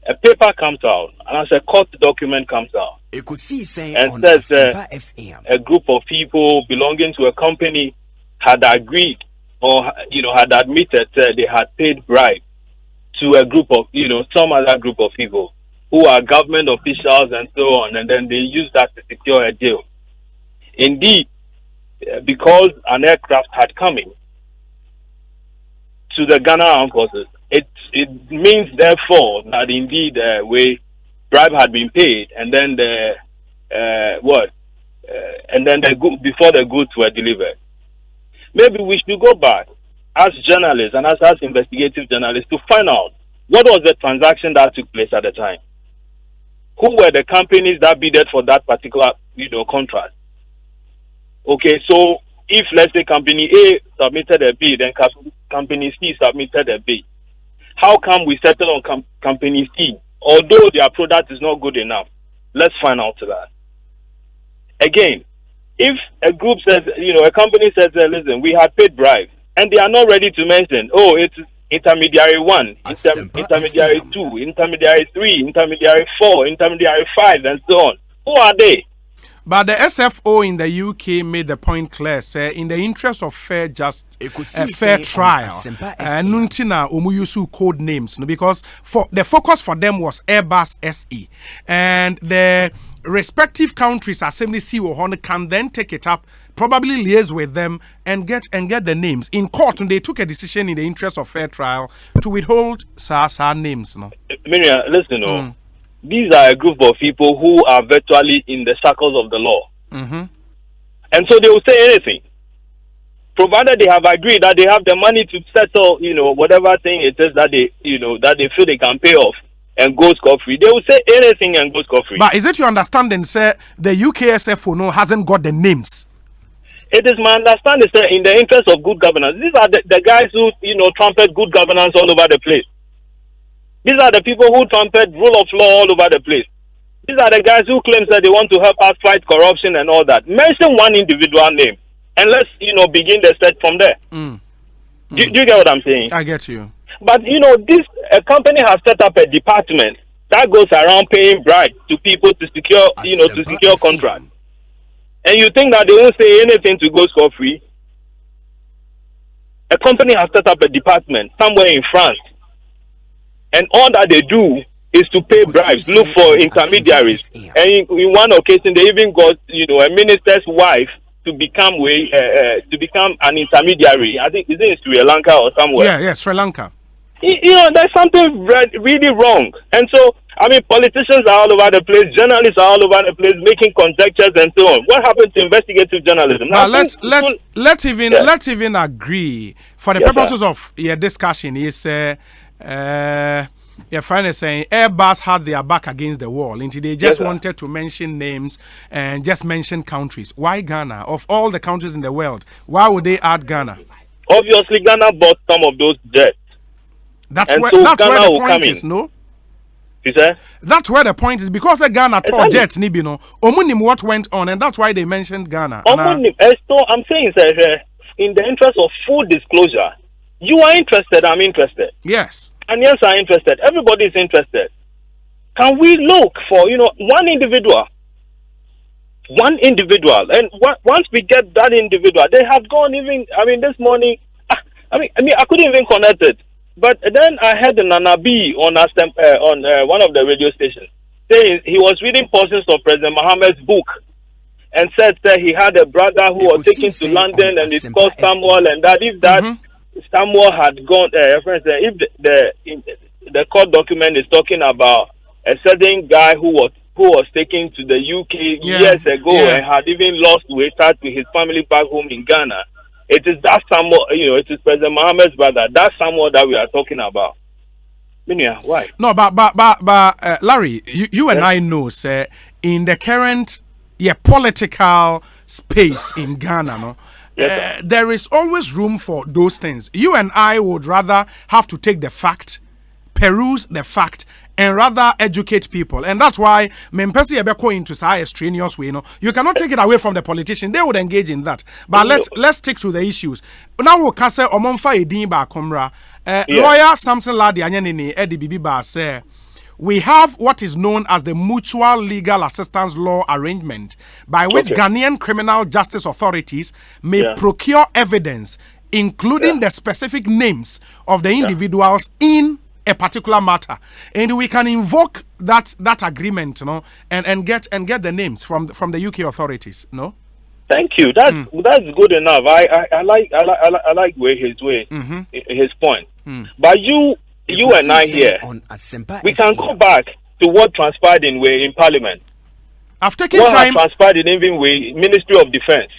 A paper comes out, and as a court document comes out, Ekosiisen and says a group of people belonging to a company had agreed or had admitted they had paid bribe to a group of some other group of people who are government officials and so on, and then they use that to secure a deal. Indeed, because an aircraft had come in to the Ghana Armed Forces, it means therefore that indeed bribe had been paid, and then before the goods were delivered. Maybe we should go back as journalists and as investigative journalists to find out what was the transaction that took place at the time. Who were the companies that bidded for that particular contract? Okay, so if let's say company A submitted a bid and company C submitted a bid, how come we settle on company C? Although their product is not good enough, let's find out that. Again, if a group says, a company says, listen, we have paid bribe, and they are not ready to mention, it's intermediary 1, intermediary 2, intermediary 3, intermediary 4, intermediary 5, and so on. Who are they? But the SFO in the UK made the point clear, say, in the interest of fair trial, Nuntina Omuyusu code names, because for the focus for them was Airbus SE, and the respective countries assembly CEO can then take it up, probably liaise with them and get the names in court. And they took a decision in the interest of fair trial to withhold SAR names. No, Miriam, listen, these are a group of people who are virtually in the circles of the law. Mm-hmm. And so they will say anything. Provided they have agreed that they have the money to settle, whatever thing it is that they feel they can pay off and go scot-free. They will say anything and go scot-free. But is it your understanding, sir, the UK SFO hasn't got the names? It is my understanding, sir, in the interest of good governance. These are the guys who, trumpet good governance all over the place. These are the people who trumpet rule of law all over the place. These are the guys who claim that they want to help us fight corruption and all that. Mention one individual name and let's, begin the search from there. Do you get what I'm saying? I get you. But, a company has set up a department that goes around paying bribes to people to secure, to secure contracts. And you think that they won't say anything to go scot-free? A company has set up a department somewhere in France. And all that they do is to pay bribes, look for intermediaries. And in one occasion, they even got, a minister's wife to become an intermediary. I think it's in Sri Lanka or somewhere. Yeah, Sri Lanka. There's something really wrong. And so I mean, politicians are all over the place, journalists are all over the place, making conjectures and so on. What happened to investigative journalism? Now, let's even agree for the purposes of your discussion. Is your friend is saying Airbus had their back against the wall, and they just wanted to mention names and just mention countries. Why Ghana? Of all the countries in the world, why would they add Ghana? Obviously, Ghana bought some of those jets. That's where the point is, no? You say? That's where the point is, because Ghana taught jets, Nibino. Omunim what went on, and that's why they mentioned Ghana. Omunim, I'm saying, in the interest of full disclosure, you are interested, I'm interested. Yes. And yes, I'm interested. Everybody is interested. Can we look for, one individual? One individual. And once we get that individual, they have gone even, this morning, I couldn't even connect it. But then I heard Nana B on one of the radio stations saying he was reading portions of President Mohammed's book and said that he had a brother who was taken to London and it's called Samuel, and that if that Samuel had gone, if the court document is talking about a certain guy who was taken to the UK years ago and had even lost weight to his family back home in Ghana. It is that Samuel, it is President Mohammed's brother. That Samuel that we are talking about. Why? No, but Larry, you and I know, sir, in the current political space in Ghana, no, there is always room for those things. You and I would rather have to take the fact, peruse the fact, and rather educate people. And that's why Mempesi Ebeko into a strenuous way. You cannot take it away from the politician. They would engage in that. But let's stick to the issues. Now we'll say Omonfa Edin Ba Komra. Lawyer Samson Ladi Anyanini Eddie Bibiba say we have what is known as the Mutual Legal Assistance Law Arrangement, by which Ghanaian criminal justice authorities may procure evidence, including the specific names of the individuals in a particular matter, and we can invoke that agreement, and get the names from the UK authorities. No, thank you. That's good enough. I like his point. But you and I here, we can go back to what transpired in Parliament. I've taken what time. Transpired in even with Ministry of Defence.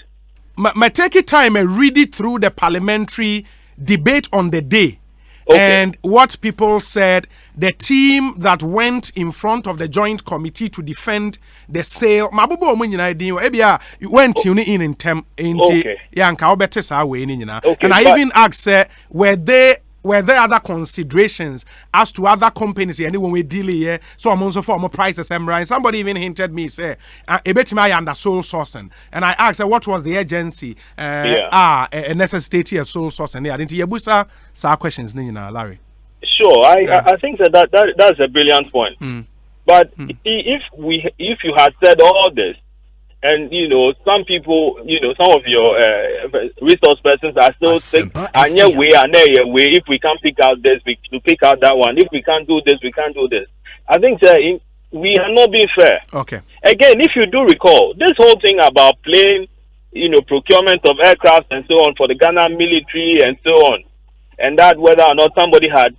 My take time and read it through the parliamentary debate on the day. And what people said, the team that went in front of the joint committee to defend the sale, Mabubo Munina, you went in term Yanka Obetes away. And I even asked, were there other considerations as to other companies when we deal here? So I'm also for more prices. And somebody even hinted me, say, a bit my under sole sourcing. And I asked, what was the agency? A necessity of sole sourcing. I didn't hear Busa questions, Larry. Sure, I think that's a brilliant point. But if you had said all this, and some people, some of your resource persons are still saying, if we can't pick out this, we to pick out that one. If we can't do this, we can't do this. I think we are not being fair. Okay. Again, if you do recall, this whole thing about plane, procurement of aircraft and so on for the Ghana military and so on, and that whether or not somebody had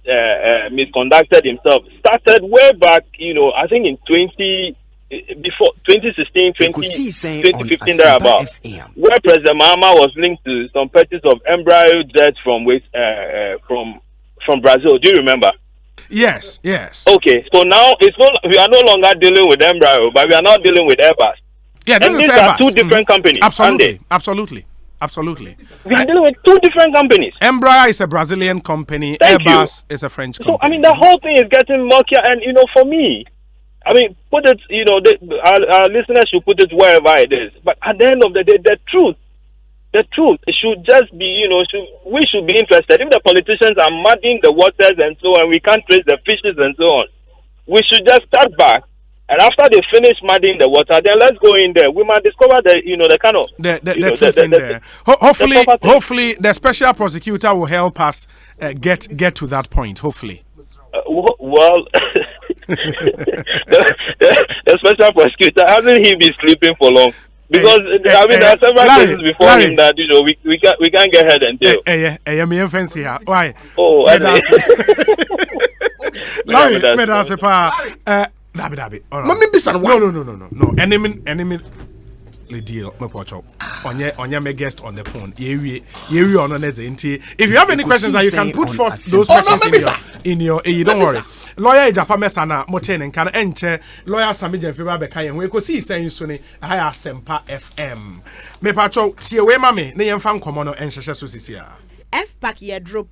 misconducted himself started way back, I think in 2016, 2015 thereabout, where President Mahama was linked to some purchase of embryo jets from Brazil. Do you remember? Yes. Okay, so now we are no longer dealing with embryo, but we are now dealing with Airbus. Yeah, these are two different companies. Absolutely. We are dealing with two different companies. Embraer is a Brazilian company. Airbus is a French company. So the whole thing is getting murkier, and for me, put it, our listeners should put it wherever it is. But at the end of the day, the truth should just be, we should be interested. If the politicians are muddying the waters and so on, we can't trace the fishes and so on, we should just start back. And after they finish muddying the water, then let's go in there. We might discover the kind of the truth in there. Hopefully, the special prosecutor will help us get to that point. Hopefully. Well, the special prosecutor, hasn't he been sleeping for long? Because there are several cases before him that we can't get head and tail. Me fancy. Why? Oh, Larry, me da se pa. Dabi. Mami bisa No. Enemy the deal me pocho. Onye me guest on the phone. Yewi on net nti. If you have any questions that you can put forth those questions in your you don't worry. Lawyer Ejapa Mesana Moten and can enche lawyer Sami Jenfiba Beka yen we Ekosiisen so ni high Sempa FM. Me pacho tie we mame ne yemfa nkomo no enhyehyɛ so sisia. F pack ye drop